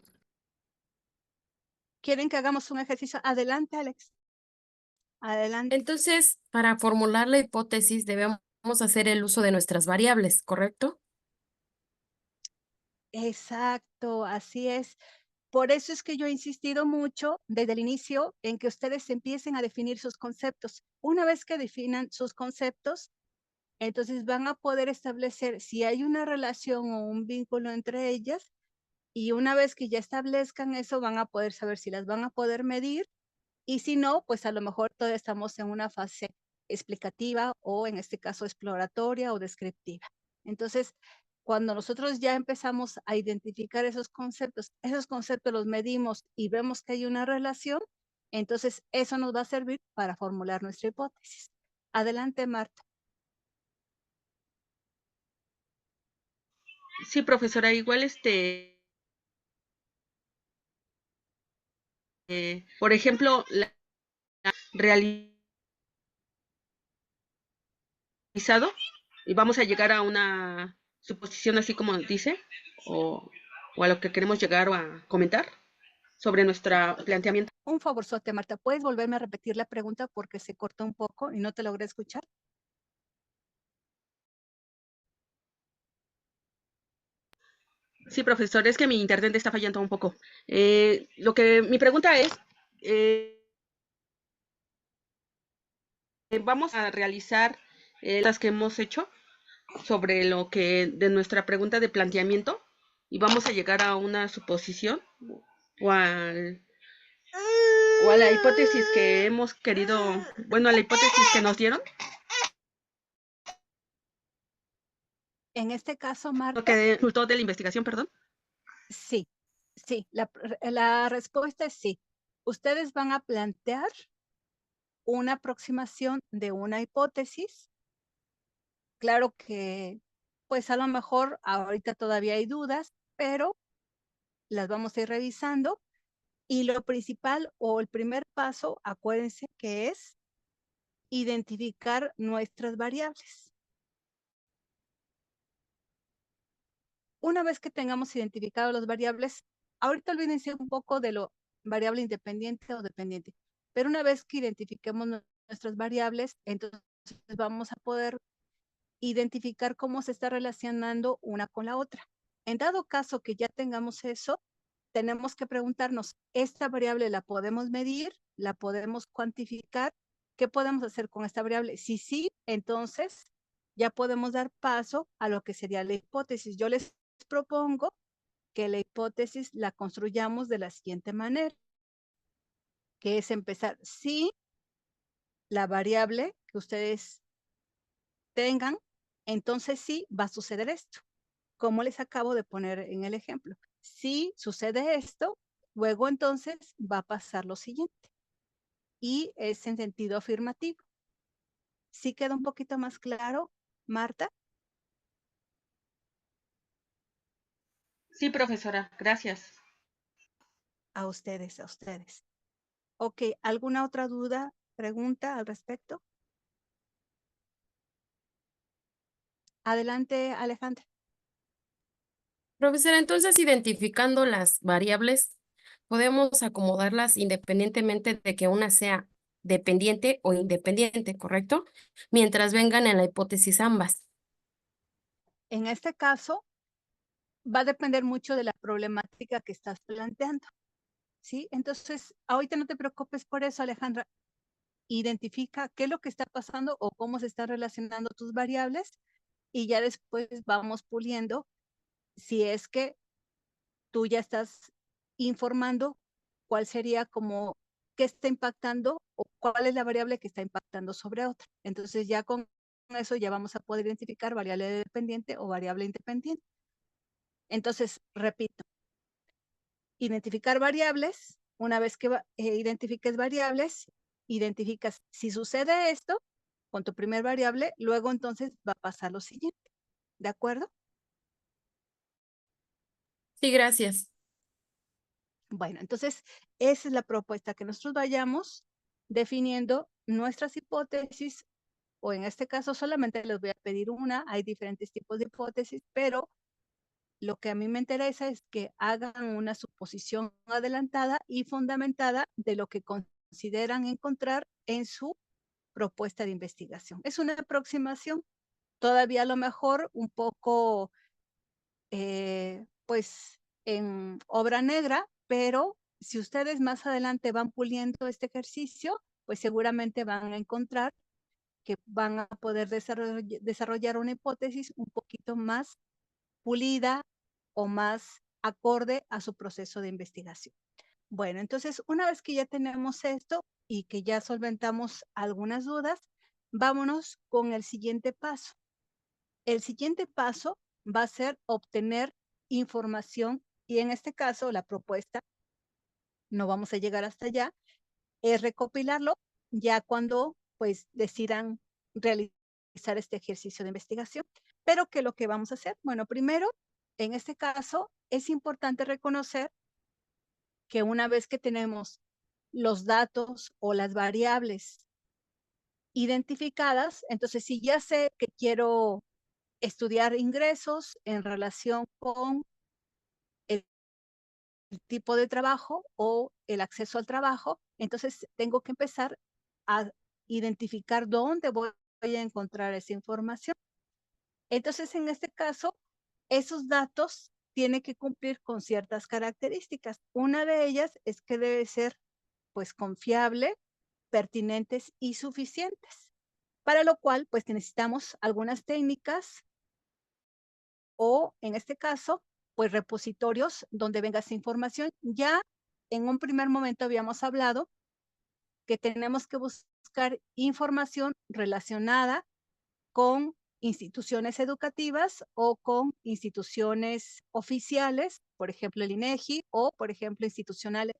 ¿Quieren que hagamos un ejercicio? Adelante, Alex. Adelante. Entonces, para formular la hipótesis debemos hacer el uso de nuestras variables, ¿correcto? Exacto, así es. Por eso es que yo he insistido mucho desde el inicio en que ustedes empiecen a definir sus conceptos. Una vez que definan sus conceptos, entonces van a poder establecer si hay una relación o un vínculo entre ellas, y una vez que ya establezcan eso, van a poder saber si las van a poder medir, y si no, pues a lo mejor todavía estamos en una fase explicativa o en este caso exploratoria o descriptiva. Entonces, cuando nosotros ya empezamos a identificar esos conceptos los medimos y vemos que hay una relación, entonces eso nos va a servir para formular nuestra hipótesis. Adelante, Marta. Sí, profesora, igual por ejemplo, la realizado y vamos a llegar a una suposición así como dice, o, o a lo que queremos llegar o a comentar sobre nuestro planteamiento. Un favorzote, Marta. ¿Puedes volverme a repetir la pregunta porque se cortó un poco y no te logré escuchar? Sí, profesor, es que mi internet está fallando un poco. Mi pregunta es, vamos a realizar las que hemos hecho sobre lo que de nuestra pregunta de planteamiento y vamos a llegar a una suposición o, al, o a la hipótesis que hemos querido, bueno, a la hipótesis que nos dieron. En este caso, Marta. Lo que resultó de la investigación, perdón. Sí, sí, la respuesta es sí. Ustedes van a plantear una aproximación de una hipótesis. Claro que, pues a lo mejor ahorita todavía hay dudas, pero las vamos a ir revisando. Y lo principal o el primer paso, acuérdense que es identificar nuestras variables. Una vez que tengamos identificado las variables, ahorita olvídense un poco de lo variable independiente o dependiente, pero una vez que identifiquemos nuestras variables, entonces vamos a poder identificar cómo se está relacionando una con la otra. En dado caso que ya tengamos eso, tenemos que preguntarnos, ¿esta variable la podemos medir? ¿La podemos cuantificar? ¿Qué podemos hacer con esta variable? Si sí, entonces ya podemos dar paso a lo que sería la hipótesis. Yo les propongo que la hipótesis la construyamos de la siguiente manera, que es empezar, si la variable que ustedes tengan, entonces sí va a suceder esto, como les acabo de poner en el ejemplo. Si sucede esto, luego entonces va a pasar lo siguiente, y es en sentido afirmativo. ¿Sí queda un poquito más claro, Marta? Sí, profesora, gracias. A ustedes, a ustedes. Ok, ¿alguna otra duda, pregunta al respecto? Adelante, Alejandra. Profesora, entonces identificando las variables, podemos acomodarlas independientemente de que una sea dependiente o independiente, ¿correcto? Mientras vengan en la hipótesis ambas. En este caso, va a depender mucho de la problemática que estás planteando, ¿sí? Entonces, ahorita no te preocupes por eso, Alejandra. Identifica qué es lo que está pasando o cómo se están relacionando tus variables y ya después vamos puliendo si es que tú ya estás informando cuál sería como qué está impactando o cuál es la variable que está impactando sobre otra. Entonces ya con eso ya vamos a poder identificar variable dependiente o variable independiente. Entonces, repito, identificar variables. Una vez que identifiques variables, identificas si sucede esto con tu primer variable, luego entonces va a pasar lo siguiente. ¿De acuerdo? Sí, gracias. Bueno, entonces esa es la propuesta, que nosotros vayamos definiendo nuestras hipótesis, o en este caso solamente les voy a pedir una, hay diferentes tipos de hipótesis, pero lo que a mí me interesa es que hagan una suposición adelantada y fundamentada de lo que consideran encontrar en su propuesta de investigación. Es una aproximación, todavía a lo mejor un poco, pues, en obra negra, pero si ustedes más adelante van puliendo este ejercicio, pues seguramente van a encontrar que van a poder desarrollar una hipótesis un poquito más pulida o más acorde a su proceso de investigación. Bueno, entonces una vez que ya tenemos esto y que ya solventamos algunas dudas, vámonos con el siguiente paso. El siguiente paso va a ser obtener información y en este caso la propuesta, no vamos a llegar hasta allá, es recopilarlo ya cuando pues decidan realizar este ejercicio de investigación. Pero ¿qué es lo que vamos a hacer? Bueno, primero, en este caso, es importante reconocer que una vez que tenemos los datos o las variables identificadas, entonces si ya sé que quiero estudiar ingresos en relación con el tipo de trabajo o el acceso al trabajo, entonces tengo que empezar a identificar dónde voy a encontrar esa información. Entonces, en este caso, esos datos tienen que cumplir con ciertas características. Una de ellas es que debe ser, pues, confiable, pertinentes y suficientes. Para lo cual, pues, necesitamos algunas técnicas o, en este caso, pues, repositorios donde venga esa información. Ya en un primer momento habíamos hablado que tenemos que buscar información relacionada con instituciones educativas o con instituciones oficiales, por ejemplo el INEGI o por ejemplo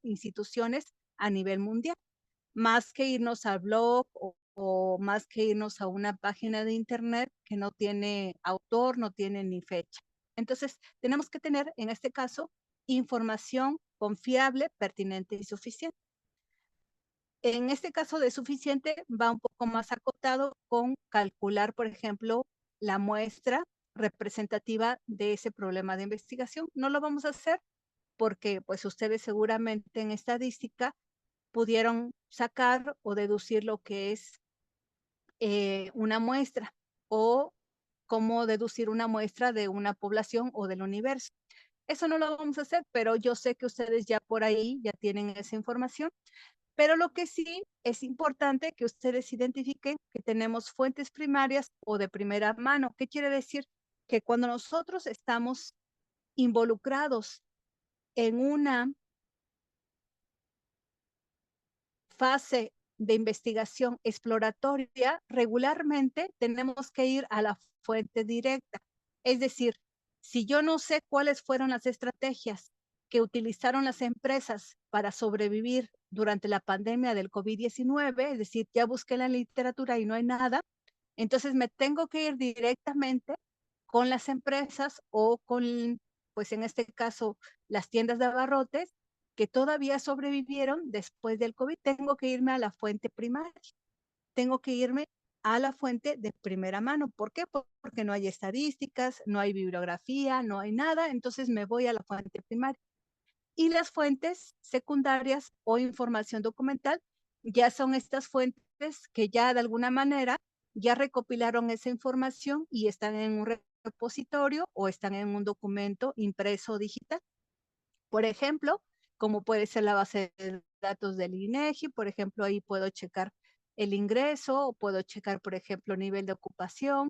instituciones a nivel mundial, más que irnos al blog o más que irnos a una página de internet que no tiene autor, no tiene ni fecha. Entonces, tenemos que tener en este caso información confiable, pertinente y suficiente. En este caso de suficiente va un poco más acotado con calcular, por ejemplo, la muestra representativa de ese problema de investigación. No lo vamos a hacer porque pues ustedes seguramente en estadística pudieron sacar o deducir lo que es una muestra o cómo deducir una muestra de una población o del universo. Eso no lo vamos a hacer, pero yo sé que ustedes ya por ahí ya tienen esa información. Pero lo que sí es importante que ustedes identifiquen que tenemos fuentes primarias o de primera mano. ¿Qué quiere decir? Que cuando nosotros estamos involucrados en una fase de investigación exploratoria, regularmente tenemos que ir a la fuente directa. Es decir, si yo no sé cuáles fueron las estrategias que utilizaron las empresas para sobrevivir durante la pandemia del COVID-19, es decir, ya busqué en la literatura y no hay nada, entonces me tengo que ir directamente con las empresas o con, pues en este caso, las tiendas de abarrotes que todavía sobrevivieron después del COVID. Tengo que irme a la fuente primaria. Tengo que irme a la fuente de primera mano. ¿Por qué? Porque no hay estadísticas, no hay bibliografía, no hay nada. Entonces me voy a la fuente primaria. Y las fuentes secundarias o información documental ya son estas fuentes que ya de alguna manera ya recopilaron esa información y están en un repositorio o están en un documento impreso o digital. Por ejemplo, como puede ser la base de datos del INEGI, por ejemplo, ahí puedo checar el ingreso, o puedo checar, por ejemplo, nivel de ocupación,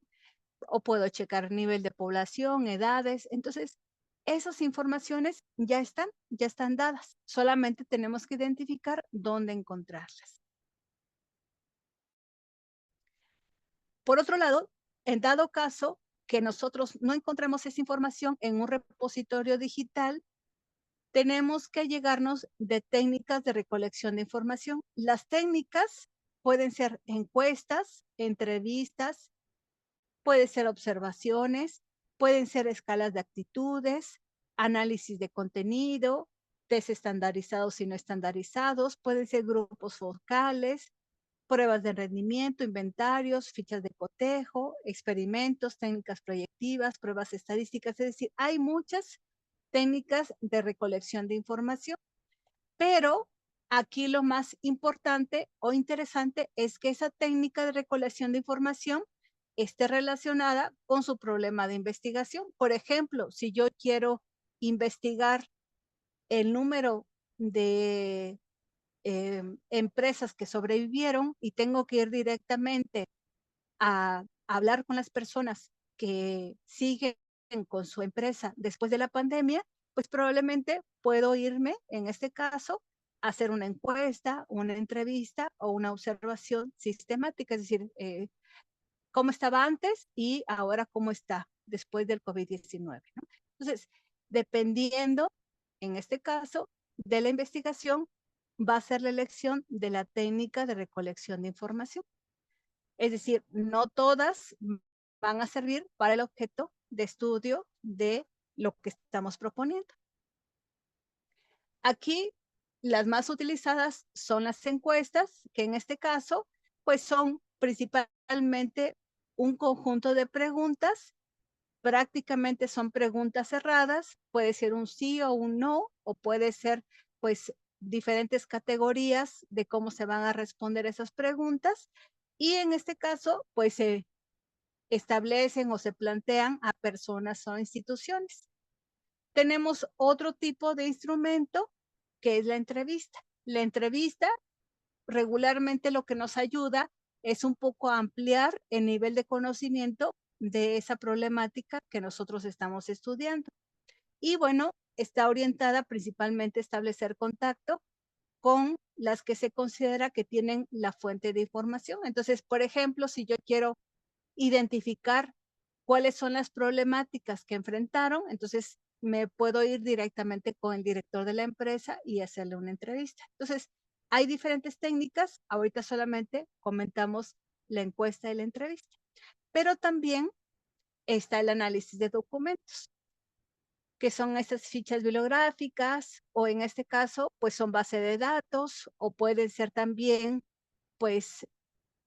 o puedo checar nivel de población, edades. Entonces, esas informaciones ya están dadas. Solamente tenemos que identificar dónde encontrarlas. Por otro lado, en dado caso que nosotros no encontremos esa información en un repositorio digital, tenemos que llegarnos de técnicas de recolección de información. Las técnicas pueden ser encuestas, entrevistas, pueden ser observaciones, pueden ser escalas de actitudes, análisis de contenido, test estandarizados y no estandarizados, pueden ser grupos focales, pruebas de rendimiento, inventarios, fichas de cotejo, experimentos, técnicas proyectivas, pruebas estadísticas. Es decir, hay muchas técnicas de recolección de información, pero aquí lo más importante o interesante es que esa técnica de recolección de información esté relacionada con su problema de investigación. Por ejemplo, si yo quiero investigar el número de empresas que sobrevivieron y tengo que ir directamente a hablar con las personas que siguen con su empresa después de la pandemia, pues probablemente puedo irme, en este caso, a hacer una encuesta, una entrevista o una observación sistemática, es decir, cómo estaba antes y ahora cómo está después del COVID-19, ¿no? Entonces, dependiendo, en este caso, de la investigación, va a ser la elección de la técnica de recolección de información. Es decir, no todas van a servir para el objeto de estudio de lo que estamos proponiendo. Aquí, las más utilizadas son las encuestas, que en este caso, pues son principalmente un conjunto de preguntas. Prácticamente son preguntas cerradas, puede ser un sí o un no, o puede ser, pues, diferentes categorías de cómo se van a responder esas preguntas. Y en este caso, pues se establecen o se plantean a personas o instituciones. Tenemos otro tipo de instrumento que es la entrevista. La entrevista regularmente lo que nos ayuda es un poco a ampliar el nivel de conocimiento de esa problemática que nosotros estamos estudiando. Y bueno, está orientada principalmente a establecer contacto con las que se considera que tienen la fuente de información. Entonces, por ejemplo, si yo quiero identificar cuáles son las problemáticas que enfrentaron, entonces me puedo ir directamente con el director de la empresa y hacerle una entrevista. Entonces, hay diferentes técnicas, ahorita solamente comentamos la encuesta y la entrevista, pero también está el análisis de documentos, que son estas fichas bibliográficas, o en este caso, pues son base de datos, o pueden ser también, pues,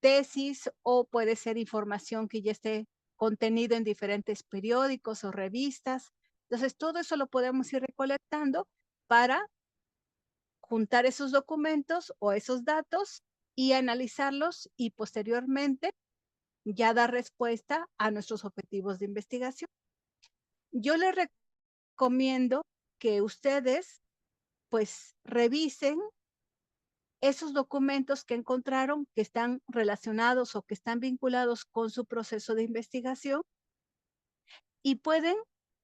tesis, o puede ser información que ya esté contenido en diferentes periódicos o revistas. Entonces, todo eso lo podemos ir recolectando para juntar esos documentos o esos datos y analizarlos y posteriormente ya dar respuesta a nuestros objetivos de investigación. Yo les recomiendo que ustedes pues revisen esos documentos que encontraron que están relacionados o que están vinculados con su proceso de investigación y pueden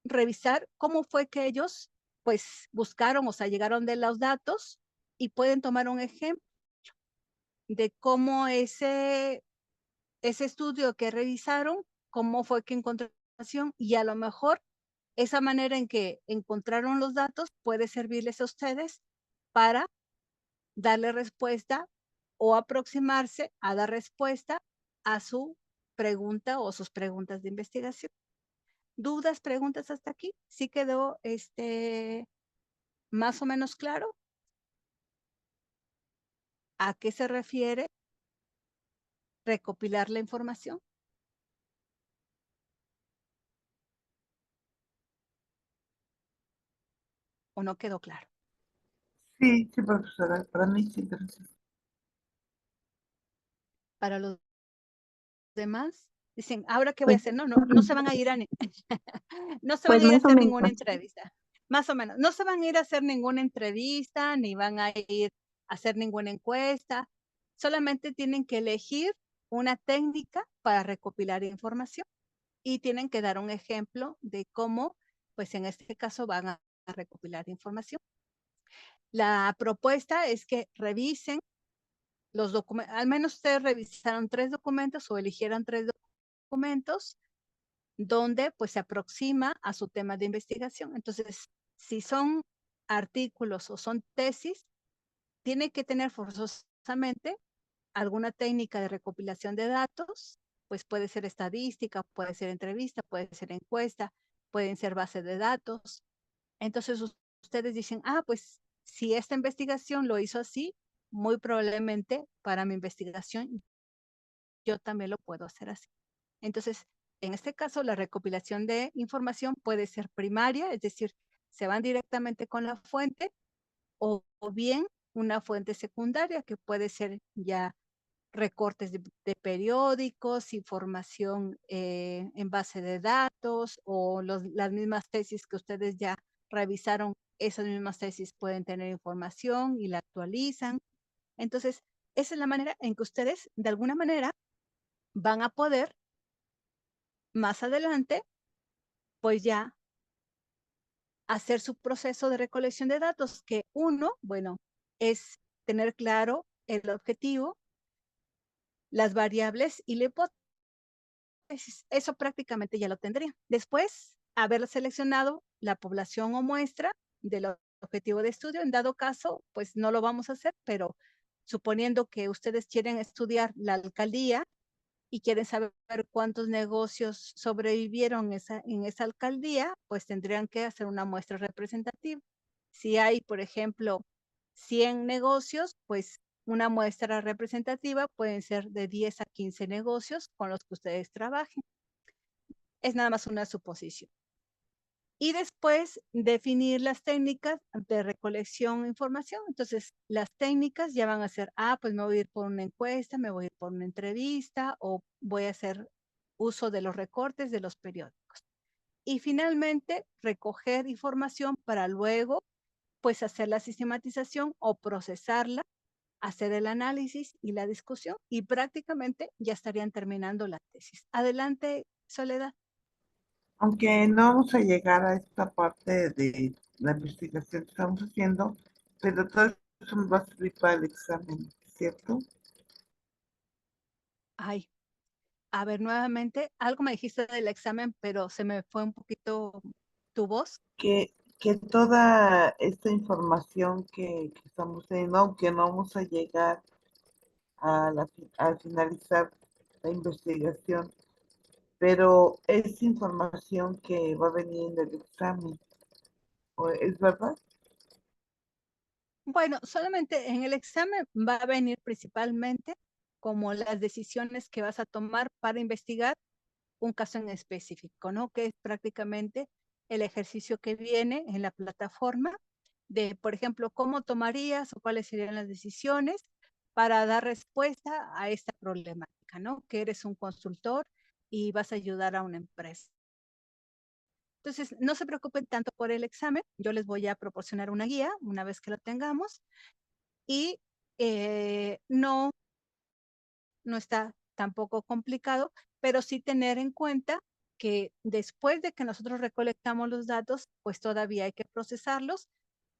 revisar cómo fue que ellos pues buscaron, o sea, llegaron de los datos y pueden tomar un ejemplo de cómo ese estudio que revisaron, cómo fue que encontraron información y a lo mejor esa manera en que encontraron los datos puede servirles a ustedes para darle respuesta o aproximarse a dar respuesta a su pregunta o sus preguntas de investigación. ¿Dudas, preguntas hasta aquí? ¿Sí quedó más o menos claro? ¿A qué se refiere recopilar la información? ¿O no quedó claro? Sí, sí, profesora, para mí sí, gracias. Para los demás, dicen, ¿ahora qué voy a Pues, hacer? No se van a ir a, no se van pues a ir a más o hacer menos. ninguna entrevista. Más o menos, no se van a ir a hacer ninguna entrevista, ni van a ir a hacer ninguna encuesta. Solamente tienen que elegir una técnica para recopilar información y tienen que dar un ejemplo de cómo, pues en este caso, van a recopilar información. La propuesta es que revisen los documentos, al menos ustedes revisaron 3 documentos o eligieron 3 documentos donde pues se aproxima a su tema de investigación. Entonces, si son artículos o son tesis, tiene que tener forzosamente alguna técnica de recopilación de datos, pues puede ser estadística, puede ser entrevista, puede ser encuesta, pueden ser base de datos. Entonces, ustedes dicen, pues si esta investigación lo hizo así, muy probablemente para mi investigación yo también lo puedo hacer así. Entonces, en este caso, la recopilación de información puede ser primaria, es decir, se van directamente con la fuente, o bien una fuente secundaria, que puede ser ya recortes de periódicos, información en base de datos, o las mismas tesis que ustedes ya revisaron, esas mismas tesis pueden tener información y la actualizan. Entonces, esa es la manera en que ustedes, de alguna manera, van a poder más adelante, pues ya hacer su proceso de recolección de datos, que uno, bueno, es tener claro el objetivo, las variables y la hipótesis. Eso prácticamente ya lo tendría. Después, haber seleccionado la población o muestra del objetivo de estudio, en dado caso, pues no lo vamos a hacer, pero suponiendo que ustedes quieren estudiar la alcaldía, y quieren saber cuántos negocios sobrevivieron en esa alcaldía, pues tendrían que hacer una muestra representativa. Si hay, por ejemplo, 100 negocios, pues una muestra representativa pueden ser de 10 a 15 negocios con los que ustedes trabajen. Es nada más una suposición. Y después definir las técnicas de recolección de información. Entonces, las técnicas ya van a ser, pues me voy a ir por una encuesta, me voy a ir por una entrevista, o voy a hacer uso de los recortes de los periódicos. Y finalmente, recoger información para luego, pues hacer la sistematización o procesarla, hacer el análisis y la discusión, y prácticamente ya estarían terminando la tesis. Adelante, Soledad. Aunque no vamos a llegar a esta parte de la investigación que estamos haciendo, pero todo eso me va a servir para el examen, ¿cierto? Ay, a ver, nuevamente, algo me dijiste del examen, pero se me fue un poquito tu voz. Que toda esta información que estamos teniendo, aunque no vamos a llegar a finalizar la investigación, pero es información que va a venir en el examen, ¿es verdad? Bueno, solamente en el examen va a venir principalmente como las decisiones que vas a tomar para investigar un caso en específico, ¿no? Que es prácticamente el ejercicio que viene en la plataforma de, por ejemplo, cómo tomarías o cuáles serían las decisiones para dar respuesta a esta problemática, ¿no? Que eres un consultor y vas a ayudar a una empresa. Entonces, no se preocupen tanto por el examen. Yo les voy a proporcionar una guía una vez que lo tengamos, y no está tampoco complicado, pero sí tener en cuenta que después de que nosotros recolectamos los datos, pues todavía hay que procesarlos,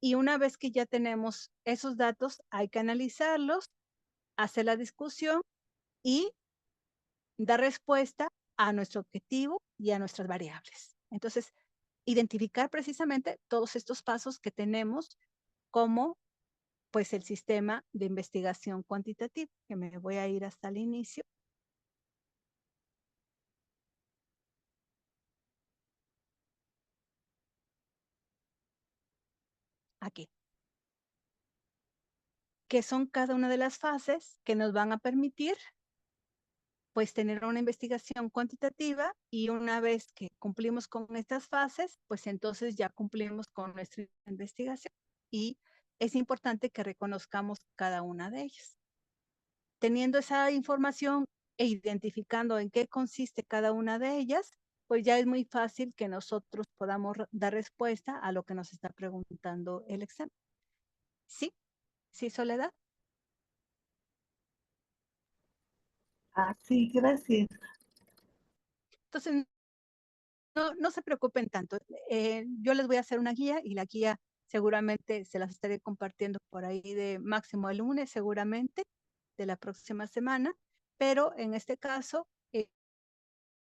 y una vez que ya tenemos esos datos, hay que analizarlos, hacer la discusión y dar respuesta a nuestro objetivo y a nuestras variables. Entonces, identificar precisamente todos estos pasos que tenemos como pues el sistema de investigación cuantitativa, que me voy a ir hasta el inicio. Aquí. que son cada una de las fases que nos van a permitir pues tener una investigación cuantitativa, y una vez que cumplimos con estas fases, pues entonces ya cumplimos con nuestra investigación, y es importante que reconozcamos cada una de ellas. Teniendo esa información e identificando en qué consiste cada una de ellas, pues ya es muy fácil que nosotros podamos dar respuesta a lo que nos está preguntando el examen. ¿Sí? ¿Sí, Soledad? Sí, gracias. Entonces, no se preocupen tanto. Yo les voy a hacer una guía, y la guía seguramente se las estaré compartiendo por ahí de máximo el lunes, seguramente, de la próxima semana. Pero en este caso,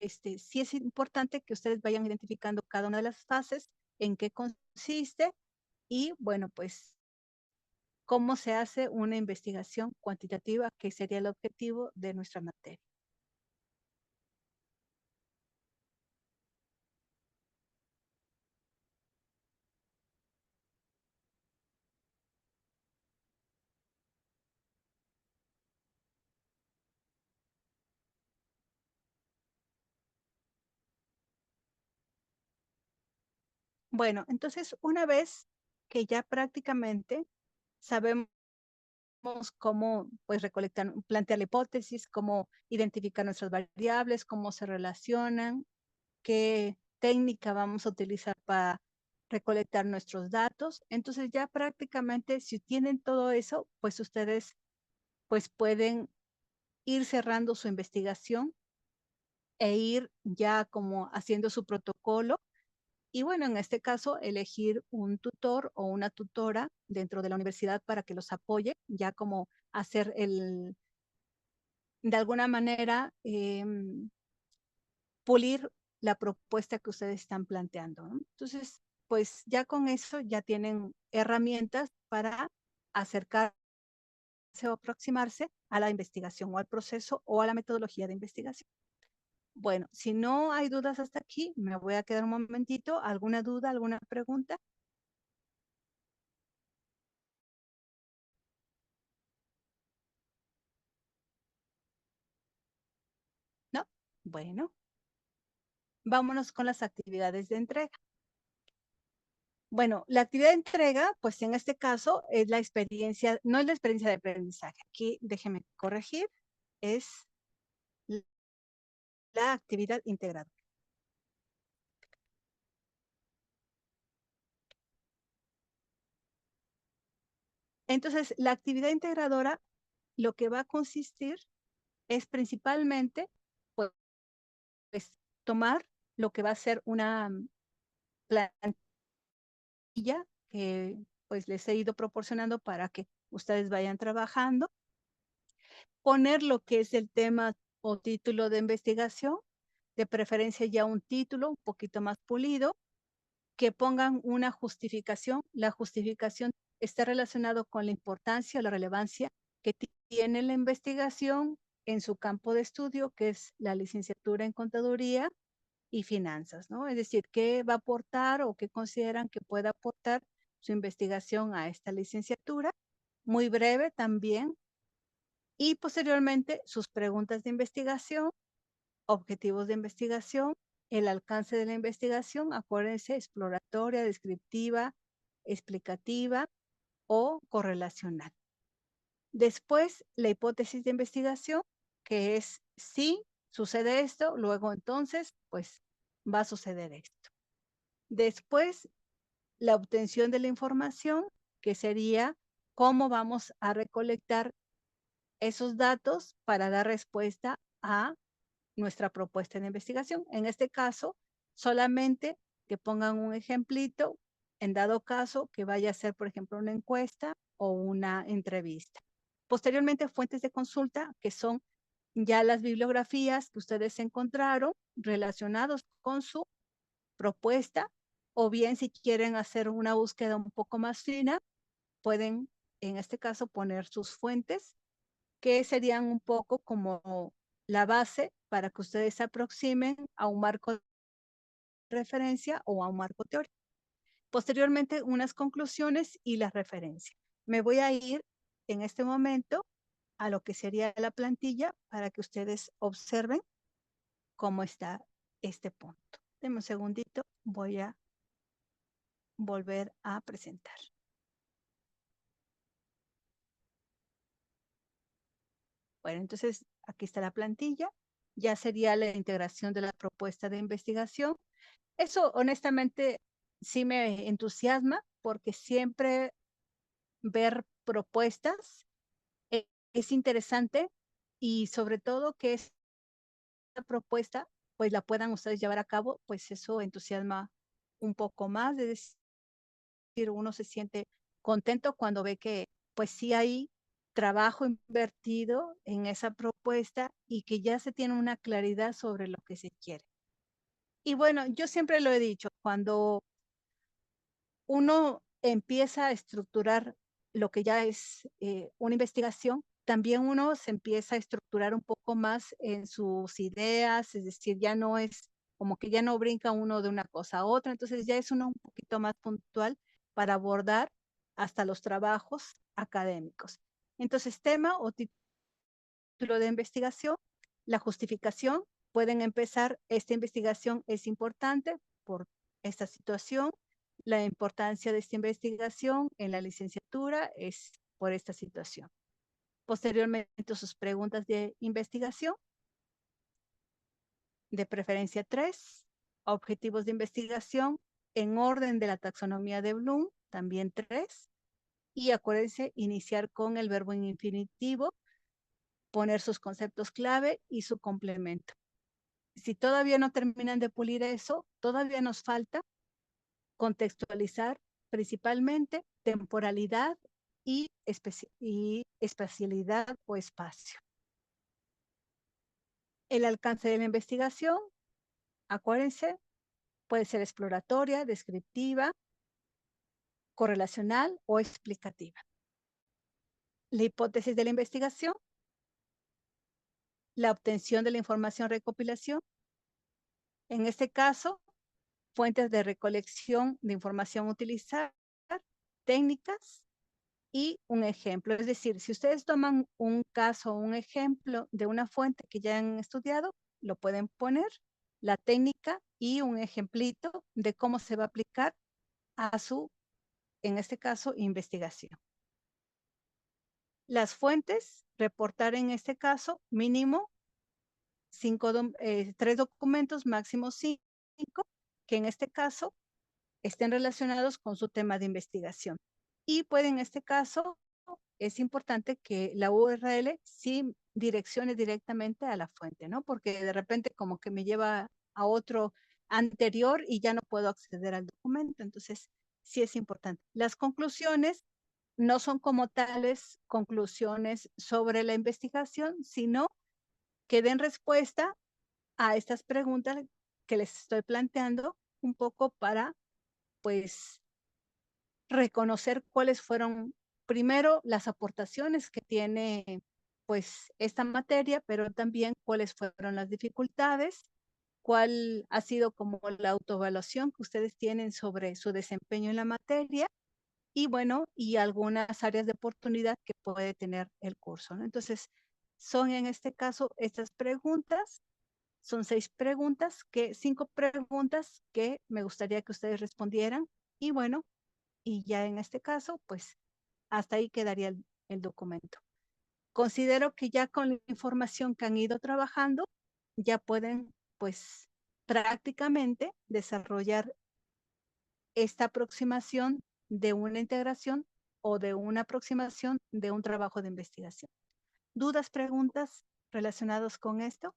sí es importante que ustedes vayan identificando cada una de las fases, en qué consiste, y bueno, pues cómo se hace una investigación cuantitativa, que sería el objetivo de nuestra materia. Bueno, entonces una vez que ya prácticamente sabemos cómo pues recolectar, plantear la hipótesis, cómo identificar nuestras variables, cómo se relacionan, qué técnica vamos a utilizar para recolectar nuestros datos. Entonces ya prácticamente, si tienen todo eso, pues ustedes pues pueden ir cerrando su investigación e ir ya como haciendo su protocolo. Y bueno, en este caso, elegir un tutor o una tutora dentro de la universidad para que los apoye, ya como hacer de alguna manera, pulir la propuesta que ustedes están planteando, ¿no? Entonces, pues ya con eso ya tienen herramientas para acercarse o aproximarse a la investigación, o al proceso, o a la metodología de investigación. Bueno, si no hay dudas hasta aquí, me voy a quedar un momentito. ¿Alguna duda, alguna pregunta? ¿No? Bueno, vámonos con las actividades de entrega. Bueno, la actividad de entrega, pues en este caso es la experiencia, no es la experiencia de aprendizaje. Aquí déjeme corregir, es la actividad integrada. Entonces, la actividad integradora lo que va a consistir es principalmente, pues, tomar lo que va a ser una plantilla que pues les he ido proporcionando para que ustedes vayan trabajando, poner lo que es el tema o título de investigación, de preferencia ya un título un poquito más pulido, que pongan una justificación. La justificación está relacionado con la importancia o la relevancia que tiene la investigación en su campo de estudio, que es la licenciatura en Contaduría y Finanzas, ¿no? Es decir, qué va a aportar o qué consideran que pueda aportar su investigación a esta licenciatura. Muy breve también. Y posteriormente sus preguntas de investigación, objetivos de investigación, el alcance de la investigación, acuérdense, exploratoria, descriptiva, explicativa o correlacional. Después, la hipótesis de investigación, que es si sucede esto, luego entonces, pues va a suceder esto. Después, la obtención de la información, que sería cómo vamos a recolectar esos datos para dar respuesta a nuestra propuesta de investigación. En este caso, solamente que pongan un ejemplito, en dado caso que vaya a ser, por ejemplo, una encuesta o una entrevista. Posteriormente, fuentes de consulta, que son ya las bibliografías que ustedes encontraron relacionados con su propuesta, o bien si quieren hacer una búsqueda un poco más fina, pueden en este caso poner sus fuentes, que serían un poco como la base para que ustedes se aproximen a un marco de referencia o a un marco teórico. Posteriormente, unas conclusiones y la referencia. Me voy a ir en este momento a lo que sería la plantilla para que ustedes observen cómo está este punto. Denme un segundito, voy a volver a presentar. Bueno, entonces aquí está la plantilla. Ya sería la integración de la propuesta de investigación. Eso honestamente sí me entusiasma porque siempre ver propuestas es interesante y sobre todo que esta propuesta pues la puedan ustedes llevar a cabo, pues eso entusiasma un poco más, es decir, uno se siente contento cuando ve que pues sí hay trabajo invertido en esa propuesta y que ya se tiene una claridad sobre lo que se quiere. Y bueno, yo siempre lo he dicho, cuando uno empieza a estructurar lo que ya es una investigación, también uno se empieza a estructurar un poco más en sus ideas, es decir, ya no es como que ya no brinca uno de una cosa a otra, entonces ya es uno un poquito más puntual para abordar hasta los trabajos académicos. Entonces, tema o título de investigación, la justificación, pueden empezar, esta investigación es importante por esta situación, la importancia de esta investigación en la licenciatura es por esta situación. Posteriormente, sus preguntas de investigación, de preferencia 3, objetivos de investigación en orden de la taxonomía de Bloom, también 3, y acuérdense, iniciar con el verbo en infinitivo, poner sus conceptos clave y su complemento. Si todavía no terminan de pulir eso, todavía nos falta contextualizar principalmente temporalidad y espacialidad o espacio. El alcance de la investigación, acuérdense, puede ser exploratoria, descriptiva, correlacional o explicativa. La hipótesis de la investigación, la obtención de la información recopilación. En este caso, fuentes de recolección de información utilizar, técnicas y un ejemplo. Es decir, si ustedes toman un caso o un ejemplo de una fuente que ya han estudiado, lo pueden poner, la técnica y un ejemplito de cómo se va a aplicar a su, en este caso, investigación. Las fuentes, reportar en este caso mínimo 3 documentos, máximo 5, que en este caso estén relacionados con su tema de investigación. Y puede en este caso, es importante que la URL sí direccione directamente a la fuente, ¿no? Porque de repente como que me lleva a otro anterior y ya no puedo acceder al documento. Entonces, sí es importante. Las conclusiones no son como tales conclusiones sobre la investigación, sino que den respuesta a estas preguntas que les estoy planteando un poco para, pues, reconocer cuáles fueron primero las aportaciones que tiene pues esta materia, pero también cuáles fueron las dificultades, cuál ha sido como la autoevaluación que ustedes tienen sobre su desempeño en la materia y bueno, y algunas áreas de oportunidad que puede tener el curso, ¿no? Entonces, son en este caso estas preguntas, son 5 preguntas que me gustaría que ustedes respondieran y bueno, y ya en este caso, pues hasta ahí quedaría el documento. Considero que ya con la información que han ido trabajando, ya pueden pues prácticamente desarrollar esta aproximación de una integración o de una aproximación de un trabajo de investigación. ¿Dudas, preguntas relacionadas con esto?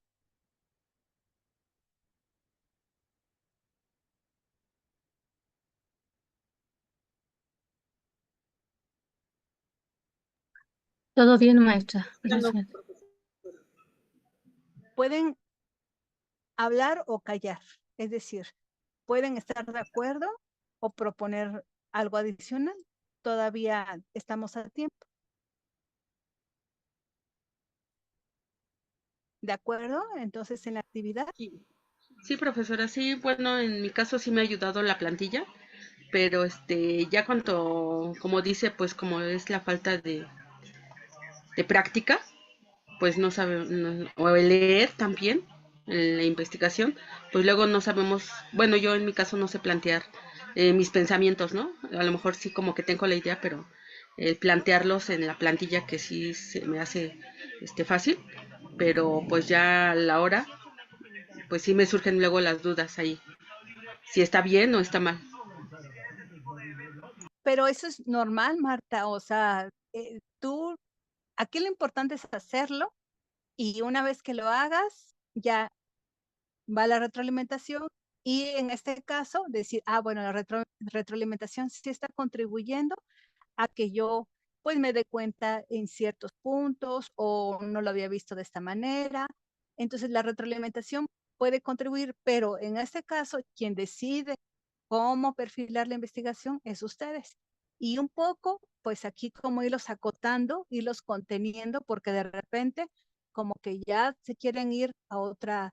Todo bien, maestra. No, no, Gracias. Pueden hablar o callar, es decir, pueden estar de acuerdo o proponer algo adicional. Todavía estamos a tiempo. ¿De acuerdo? Entonces, en la actividad. sí. Sí, profesora, sí, bueno, en mi caso sí me ha ayudado la plantilla, pero ya cuando, como dice, pues como es la falta de práctica, pues no sabemos, o el leer también, la investigación, pues luego no sabemos, bueno, yo en mi caso no sé plantear mis pensamientos, ¿no? A lo mejor sí como que tengo la idea, pero el plantearlos en la plantilla que sí se me hace fácil, pero pues ya a la hora, pues sí me surgen luego las dudas ahí, si está bien o está mal. Pero eso es normal, Marta, o sea, tú, aquí lo importante es hacerlo y una vez que lo hagas, ya va la retroalimentación y en este caso decir, bueno, la retroalimentación sí está contribuyendo a que yo pues me dé cuenta en ciertos puntos o no lo había visto de esta manera. Entonces la retroalimentación puede contribuir, pero en este caso quien decide cómo perfilar la investigación es ustedes. Y un poco, pues aquí como irlos acotando, irlos conteniendo, porque de repente como que ya se quieren ir a otra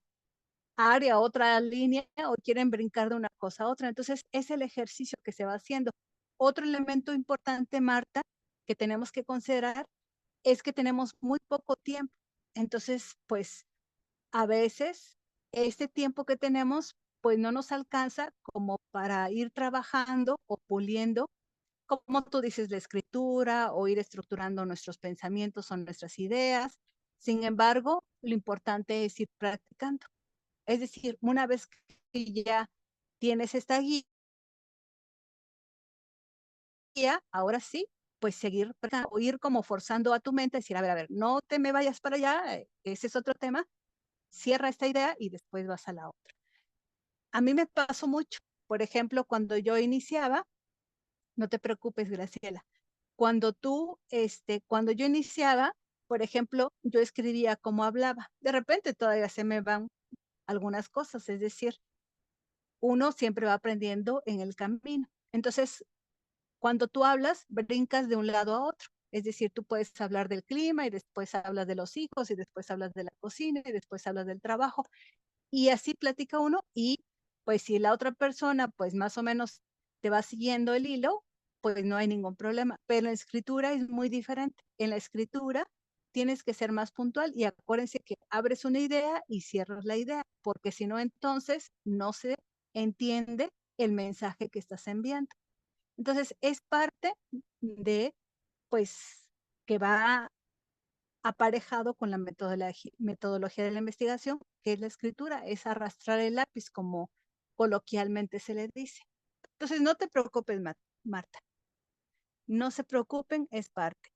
área, otra línea, o quieren brincar de una cosa a otra. Entonces, es el ejercicio que se va haciendo. Otro elemento importante, Marta, que tenemos que considerar es que tenemos muy poco tiempo. Entonces, pues, a veces este tiempo que tenemos, pues no nos alcanza como para ir trabajando o puliendo, como tú dices, la escritura o ir estructurando nuestros pensamientos o nuestras ideas. Sin embargo, lo importante es ir practicando. Es decir, una vez que ya tienes esta guía, ahora sí, pues seguir o ir como forzando a tu mente, decir, a ver, no te me vayas para allá, ese es otro tema, cierra esta idea y después vas a la otra. A mí me pasó mucho, por ejemplo, cuando yo iniciaba, no te preocupes, Graciela, cuando yo iniciaba, por ejemplo, yo escribía como hablaba, de repente todavía se me van algunas cosas, es decir, uno siempre va aprendiendo en el camino. Entonces, cuando tú hablas, brincas de un lado a otro. Es decir, tú puedes hablar del clima y después hablas de los hijos y después hablas de la cocina y después hablas del trabajo. Y así platica uno y pues si la otra persona pues más o menos te va siguiendo el hilo, pues no hay ningún problema. Pero en la escritura es muy diferente. En la escritura tienes que ser más puntual y acuérdense que abres una idea y cierras la idea, porque si no entonces no se entiende el mensaje que estás enviando. Entonces es parte de pues que va aparejado con la metodología de la investigación, que es la escritura, es arrastrar el lápiz, como coloquialmente se le dice. Entonces, no te preocupes, Marta. No se preocupen, es parte.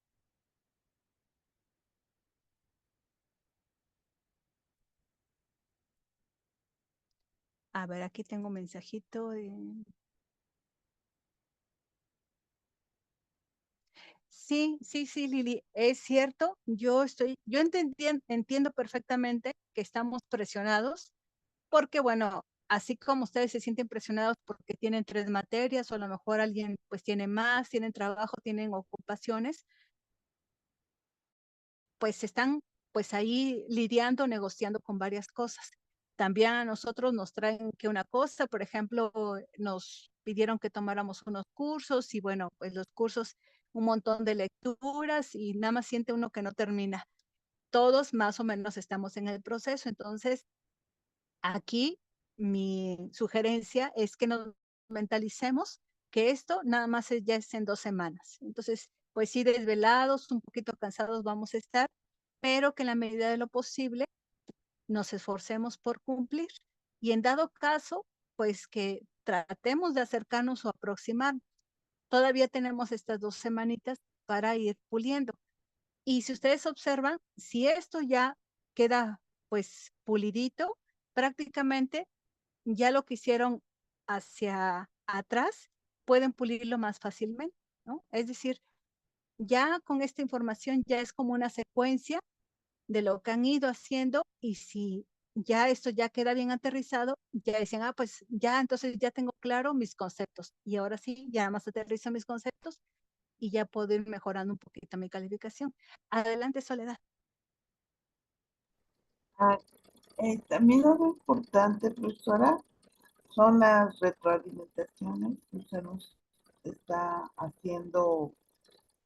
A ver, aquí tengo un mensajito. Sí, sí, sí, Lili, es cierto. Yo entiendo perfectamente que estamos presionados porque bueno, así como ustedes se sienten presionados porque tienen 3 materias o a lo mejor alguien pues tiene más, tienen trabajo, tienen ocupaciones, pues están pues ahí lidiando, negociando con varias cosas. También a nosotros nos traen que una cosa, por ejemplo, nos pidieron que tomáramos unos cursos y bueno, pues los cursos, un montón de lecturas y nada más siente uno que no termina. Todos más o menos estamos en el proceso, entonces aquí mi sugerencia es que nos mentalicemos que esto nada más ya es en 2 semanas. Entonces, pues sí, desvelados, un poquito cansados vamos a estar, pero que en la medida de lo posible nos esforcemos por cumplir. Y en dado caso, pues que tratemos de acercarnos o aproximar. Todavía tenemos estas 2 semanitas para ir puliendo. Y si ustedes observan, si esto ya queda pues pulidito, prácticamente ya lo que hicieron hacia atrás, pueden pulirlo más fácilmente, ¿no? Es decir, ya con esta información ya es como una secuencia de lo que han ido haciendo y si ya esto ya queda bien aterrizado, ya dicen, pues ya entonces ya tengo claro mis conceptos y ahora sí, ya más aterrizo mis conceptos y ya puedo ir mejorando un poquito mi calificación. Adelante, Soledad. Ah, también algo importante, profesora, son las retroalimentaciones que usted nos está haciendo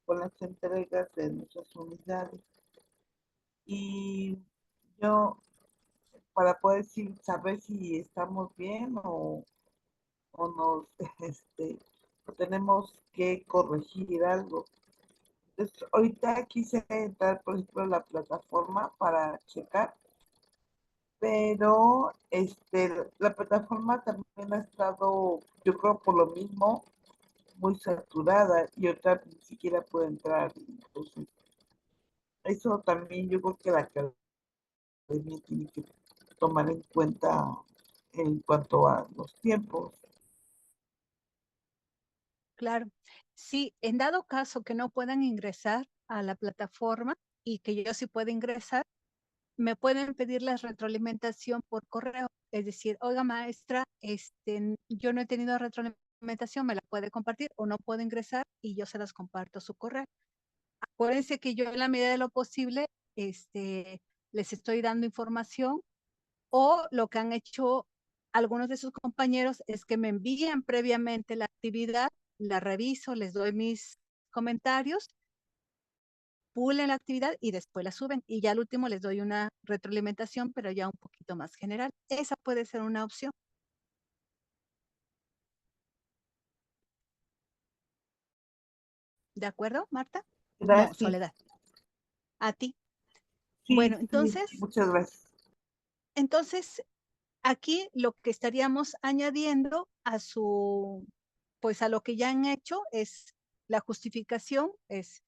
con las entregas de nuestras unidades. Y yo, para poder saber si estamos bien o nos o tenemos que corregir algo. Entonces, ahorita quise entrar, por ejemplo, a la plataforma para checar, pero la plataforma también ha estado, yo creo por lo mismo, muy saturada y otra ni siquiera puede entrar. Entonces, eso también yo creo que la academia tiene que tomar en cuenta en cuanto a los tiempos. Claro. Sí, en dado caso que no puedan ingresar a la plataforma y que yo sí pueda ingresar, me pueden pedir la retroalimentación por correo. Es decir, oiga maestra, yo no he tenido retroalimentación, me la puede compartir o no puedo ingresar y yo se las comparto a su correo. Acuérdense que yo en la medida de lo posible, les estoy dando información o lo que han hecho algunos de sus compañeros es que me envían previamente la actividad, la reviso, les doy mis comentarios, pulen la actividad y después la suben. Y ya al último les doy una retroalimentación, pero ya un poquito más general. Esa puede ser una opción. ¿De acuerdo, Marta? No, Gracias. Soledad. A ti. Sí, Bueno, sí, muchas gracias. entonces, aquí lo que estaríamos añadiendo pues a lo que ya han hecho es la justificación, es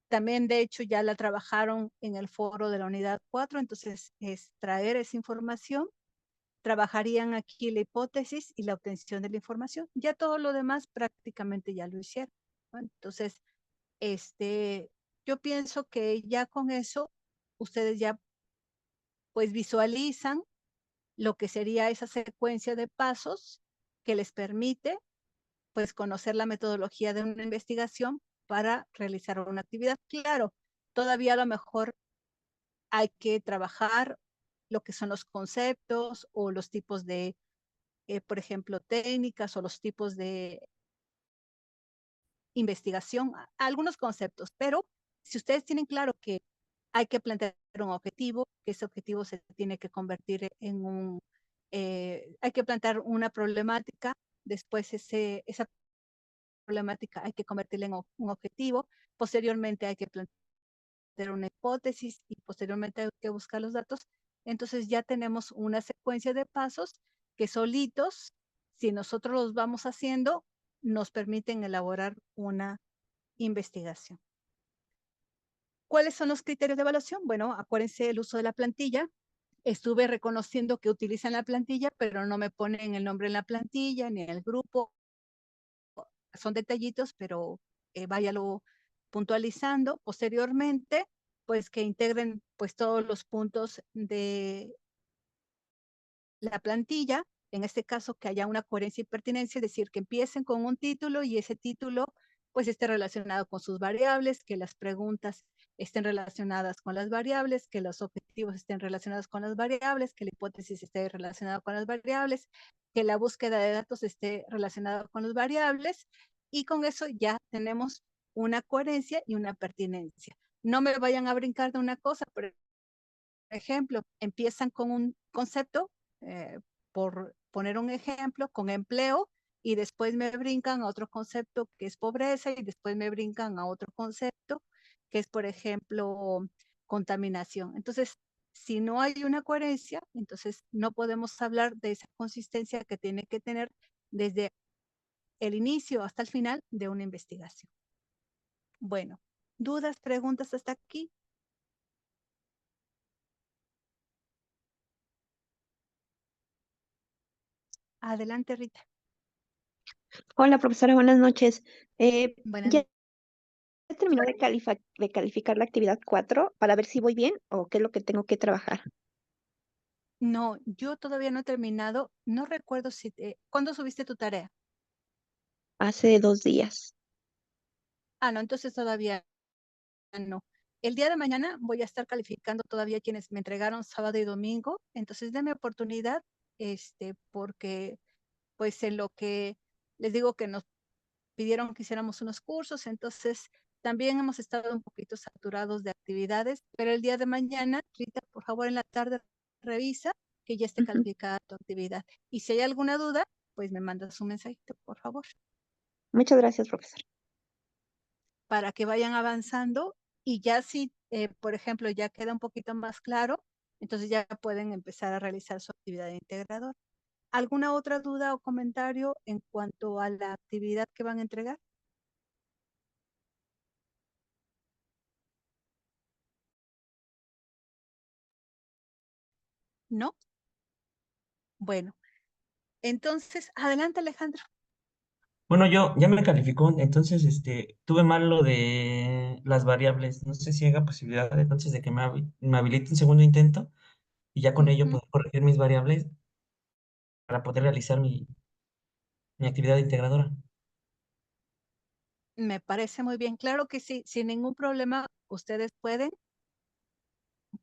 también de hecho ya la trabajaron en el foro de la unidad 4, entonces es traer esa información, trabajarían aquí la hipótesis y la obtención de la información. Ya todo lo demás prácticamente ya lo hicieron, ¿no? Entonces, yo pienso que ya con eso ustedes ya pues visualizan lo que sería esa secuencia de pasos que les permite pues conocer la metodología de una investigación para realizar una actividad. Claro, todavía a lo mejor hay que trabajar lo que son los conceptos o los tipos de, por ejemplo, técnicas o los tipos de investigación, algunos conceptos, pero si ustedes tienen claro que hay que plantear un objetivo, que ese objetivo se tiene que convertir en hay que plantear una problemática, después esa problemática hay que convertirla en un objetivo, posteriormente hay que plantear una hipótesis y posteriormente hay que buscar los datos. Entonces ya tenemos una secuencia de pasos que solitos, si nosotros los vamos haciendo, nos permiten elaborar una investigación. ¿Cuáles son los criterios de evaluación? Bueno, acuérdense el uso de la plantilla. Estuve reconociendo que utilizan la plantilla, pero no me ponen el nombre en la plantilla ni en el grupo. Son detallitos, pero váyalo puntualizando. Posteriormente, pues que integren pues todos los puntos de la plantilla, en este caso que haya una coherencia y pertinencia, es decir, que empiecen con un título y ese título pues esté relacionado con sus variables, que las preguntas estén relacionadas con las variables, que los objetivos estén relacionados con las variables, que la hipótesis esté relacionada con las variables, que la búsqueda de datos esté relacionada con las variables, y con eso ya tenemos una coherencia y una pertinencia. No me vayan a brincar de una cosa, por ejemplo, empiezan con un concepto, por poner un ejemplo, con empleo, y después me brincan a otro concepto que es pobreza, y después me brincan a otro concepto que es, por ejemplo, contaminación. Entonces, si no hay una coherencia, entonces no podemos hablar de esa consistencia que tiene que tener desde el inicio hasta el final de una investigación. Bueno, ¿dudas, preguntas hasta aquí? Adelante, Rita. Hola, profesora, buenas noches. Buenas. Ya terminé de calificar la actividad 4 para ver si voy bien o qué es lo que tengo que trabajar. No, yo todavía no he terminado. No recuerdo ¿cuándo subiste tu tarea? Hace 2 días. No, entonces todavía no. El día de mañana voy a estar calificando todavía quienes me entregaron sábado y domingo. Entonces déme oportunidad, porque pues en lo que les digo que nos pidieron que hiciéramos unos cursos, entonces también hemos estado un poquito saturados de actividades, pero el día de mañana, Rita, por favor, en la tarde revisa que ya esté Ujú. calificada tu actividad. Y si hay alguna duda, pues me mandas un mensajito, por favor, Muchas gracias, profesor. para que vayan avanzando y ya si, por ejemplo, ya queda un poquito más claro, entonces ya pueden empezar a realizar su actividad integradora. ¿Alguna otra duda o comentario en cuanto a la actividad que van a entregar? ¿No? Bueno, entonces, adelante, Alejandro. Bueno, yo ya me calificó, entonces tuve mal lo de las variables. No sé si haya posibilidad entonces de que me habilite un segundo intento y ya con ello Ujú. poder corregir mis variables para poder realizar mi actividad integradora. Me parece muy bien. Claro que sí, sin ningún problema, ustedes pueden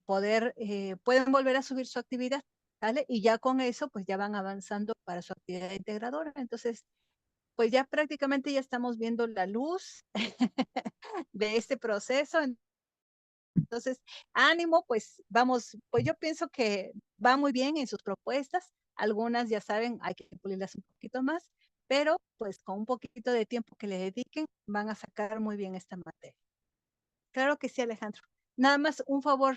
volver a subir su actividad, ¿vale? Y ya con eso, pues ya van avanzando para su actividad integradora. Entonces, pues ya prácticamente ya estamos viendo la luz de este proceso. Entonces, ánimo, pues vamos, pues yo pienso que va muy bien en sus propuestas. Algunas ya saben, hay que pulirlas un poquito más, pero pues con un poquito de tiempo que le dediquen, van a sacar muy bien esta materia. Claro que sí, Alejandro. Nada más un favor,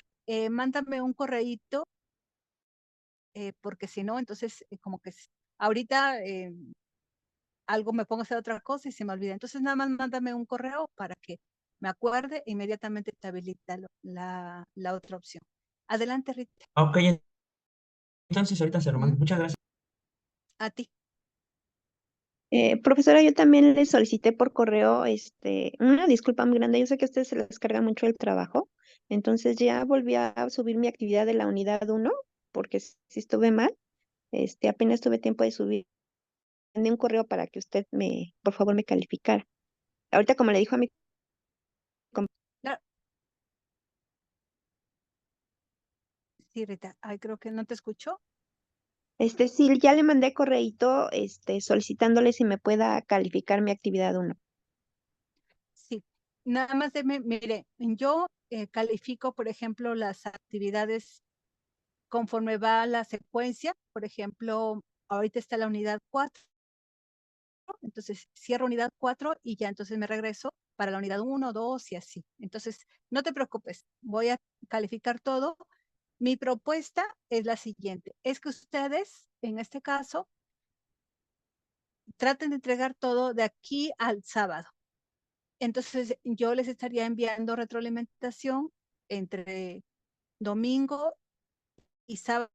mándame un correíto, porque si no, entonces como que ahorita algo me pongo a hacer otra cosa y se me olvida. Entonces nada más mándame un correo para que me acuerde e inmediatamente te habilita la otra opción. Adelante, Rita. Ok, entonces ahorita se lo ¿Mm? mando. Muchas gracias. A ti. Profesora, yo también le solicité por correo una disculpa muy grande. Yo sé que a ustedes se les carga mucho el trabajo. Entonces ya volví a subir mi actividad de la unidad 1 porque si estuve mal. Apenas tuve tiempo de subir. Mandé un correo para que usted por favor, me calificara. Ahorita, como le dijo a mi Claro. Sí, Rita. Ay, creo que no te escuchó. sí, ya le mandé correíto, solicitándole si me pueda calificar mi actividad 1. Sí. Nada más mire, yo califico, por ejemplo, las actividades conforme va la secuencia. Por ejemplo, ahorita está la unidad 4. Entonces cierro unidad 4 y ya entonces me regreso para la unidad 1, 2 y así. Entonces, no te preocupes, voy a calificar todo. Mi propuesta es la siguiente, es que ustedes, en este caso, traten de entregar todo de aquí al sábado. Entonces, yo les estaría enviando retroalimentación entre domingo y sábado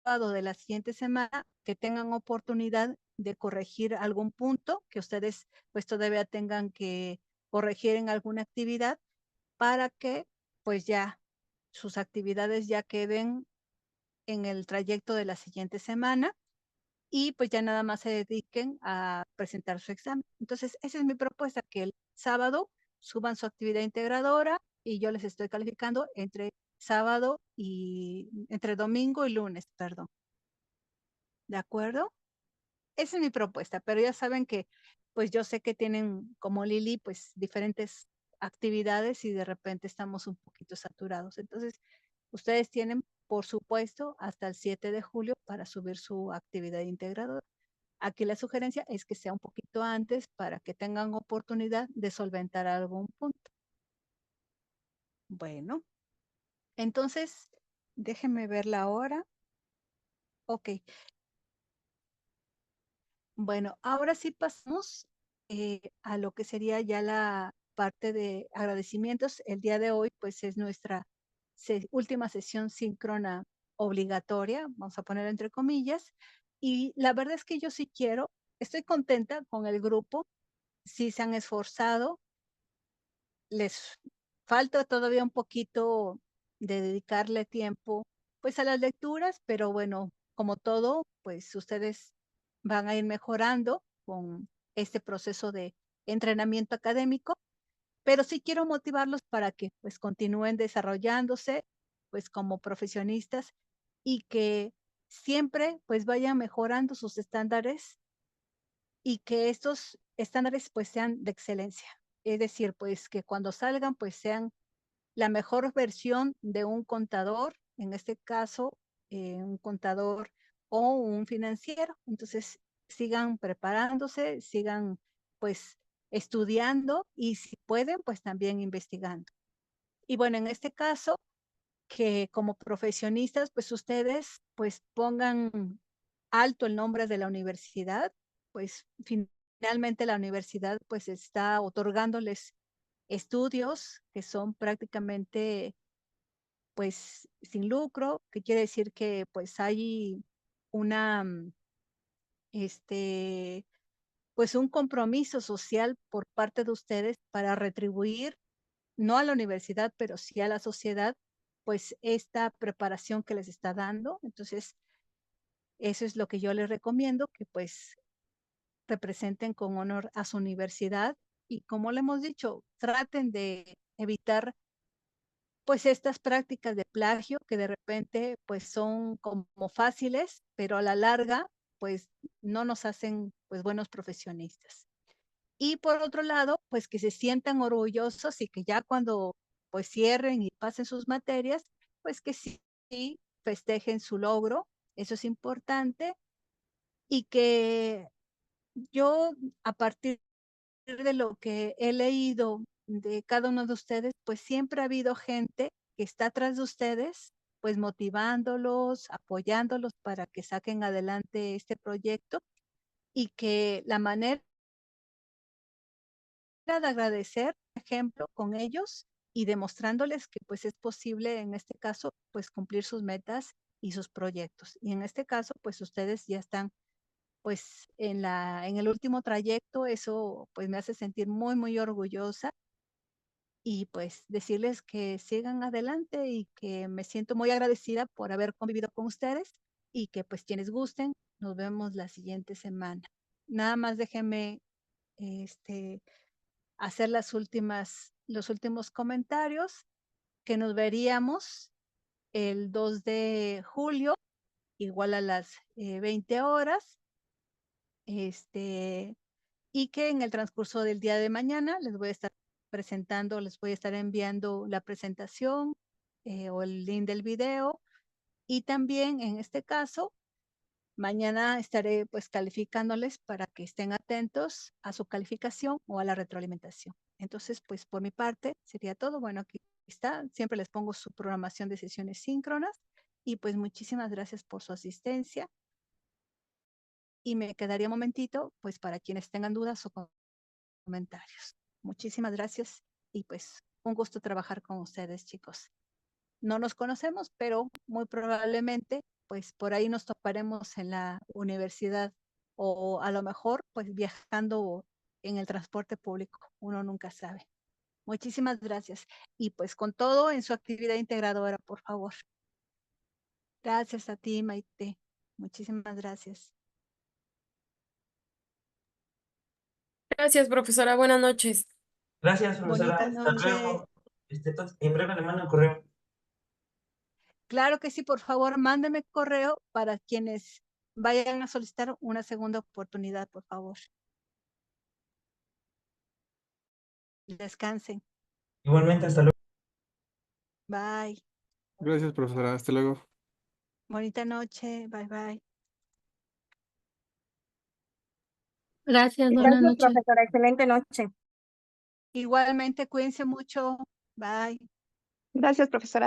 de la siguiente semana, que tengan oportunidad de corregir algún punto que ustedes pues todavía tengan que corregir en alguna actividad para que pues ya sus actividades ya queden en el trayecto de la siguiente semana y pues ya nada más se dediquen a presentar su examen. Entonces, esa es mi propuesta, que el sábado suban su actividad integradora y yo les estoy calificando entre domingo y lunes, perdón. ¿De acuerdo? Esa es mi propuesta, pero ya saben que, pues yo sé que tienen como Lili, pues diferentes actividades y de repente estamos un poquito saturados. Entonces, ustedes tienen, por supuesto, hasta el 7 de julio para subir su actividad integradora. Aquí la sugerencia es que sea un poquito antes para que tengan oportunidad de solventar algún punto. Bueno, entonces, déjenme ver la hora. Ok. Bueno, ahora sí pasamos a lo que sería ya la parte de agradecimientos. El día de hoy, pues es nuestra última sesión síncrona obligatoria, vamos a poner entre comillas. Y la verdad es que yo sí estoy contenta con el grupo, sí se han esforzado, les falta todavía un poquito de dedicarle tiempo pues a las lecturas, pero bueno, como todo, pues ustedes van a ir mejorando con este proceso de entrenamiento académico, pero sí quiero motivarlos para que pues continúen desarrollándose pues como profesionistas y que siempre pues vayan mejorando sus estándares y que estos estándares pues sean de excelencia. es decir, pues que cuando salgan, pues sean la mejor versión de un contador, en este caso, un contador o un financiero. Entonces, sigan preparándose, sigan pues estudiando y si pueden, pues también investigando. Y bueno, en este caso, que como profesionistas, pues ustedes pues pongan alto el nombre de la universidad, pues finalmente la universidad pues está otorgándoles estudios que son prácticamente pues sin lucro, que quiere decir que pues hay una, pues un compromiso social por parte de ustedes para retribuir, no a la universidad, pero sí a la sociedad, pues esta preparación que les está dando. Entonces, eso es lo que yo les recomiendo, que pues representen con honor a su universidad y como le hemos dicho, traten de evitar pues estas prácticas de plagio que de repente pues son como fáciles, pero a la larga pues no nos hacen pues buenos profesionistas. Y por otro lado, pues que se sientan orgullosos y que ya cuando pues cierren y pasen sus materias, pues que sí festejen su logro, eso es importante, y que yo a partir de lo que he leído de cada uno de ustedes, pues siempre ha habido gente que está atrás de ustedes, pues motivándolos, apoyándolos para que saquen adelante este proyecto y que la manera de agradecer, por ejemplo, con ellos y demostrándoles que pues es posible en este caso pues cumplir sus metas y sus proyectos. Y en este caso pues ustedes ya están pues en el último trayecto, eso pues me hace sentir muy, muy orgullosa y pues decirles que sigan adelante y que me siento muy agradecida por haber convivido con ustedes y que pues quienes gusten, nos vemos la siguiente semana. Nada más déjenme hacer los últimos comentarios, que nos veríamos el 2 de julio, igual a las 20 horas, y que en el transcurso del día de mañana les voy a estar presentando, les voy a estar enviando la presentación o el link del video y también en este caso mañana estaré pues calificándoles para que estén atentos a su calificación o a la retroalimentación. Entonces, pues por mi parte sería todo. Bueno, aquí está. Siempre les pongo su programación de sesiones síncronas y pues muchísimas gracias por su asistencia. Y me quedaría un momentito pues para quienes tengan dudas o comentarios. Muchísimas gracias y pues un gusto trabajar con ustedes, chicos. No nos conocemos, pero muy probablemente pues por ahí nos toparemos en la universidad o a lo mejor pues viajando en el transporte público, uno nunca sabe. Muchísimas gracias y pues con todo en su actividad integradora, por favor. Gracias a ti, Maite. Muchísimas gracias. Gracias, profesora. Buenas noches. Gracias, profesora. Bonita Hasta noche. luego. Entonces, en breve le mando un correo. Claro que sí, por favor, mándeme correo para quienes vayan a solicitar una segunda oportunidad, por favor. Descansen. Igualmente, hasta luego. Bye. Gracias, profesora. Hasta luego. Bonita noche. Bye, bye. Gracias, buenas Gracias, noches. profesora. Excelente noche. Igualmente, cuídense mucho. Bye. Gracias, profesora.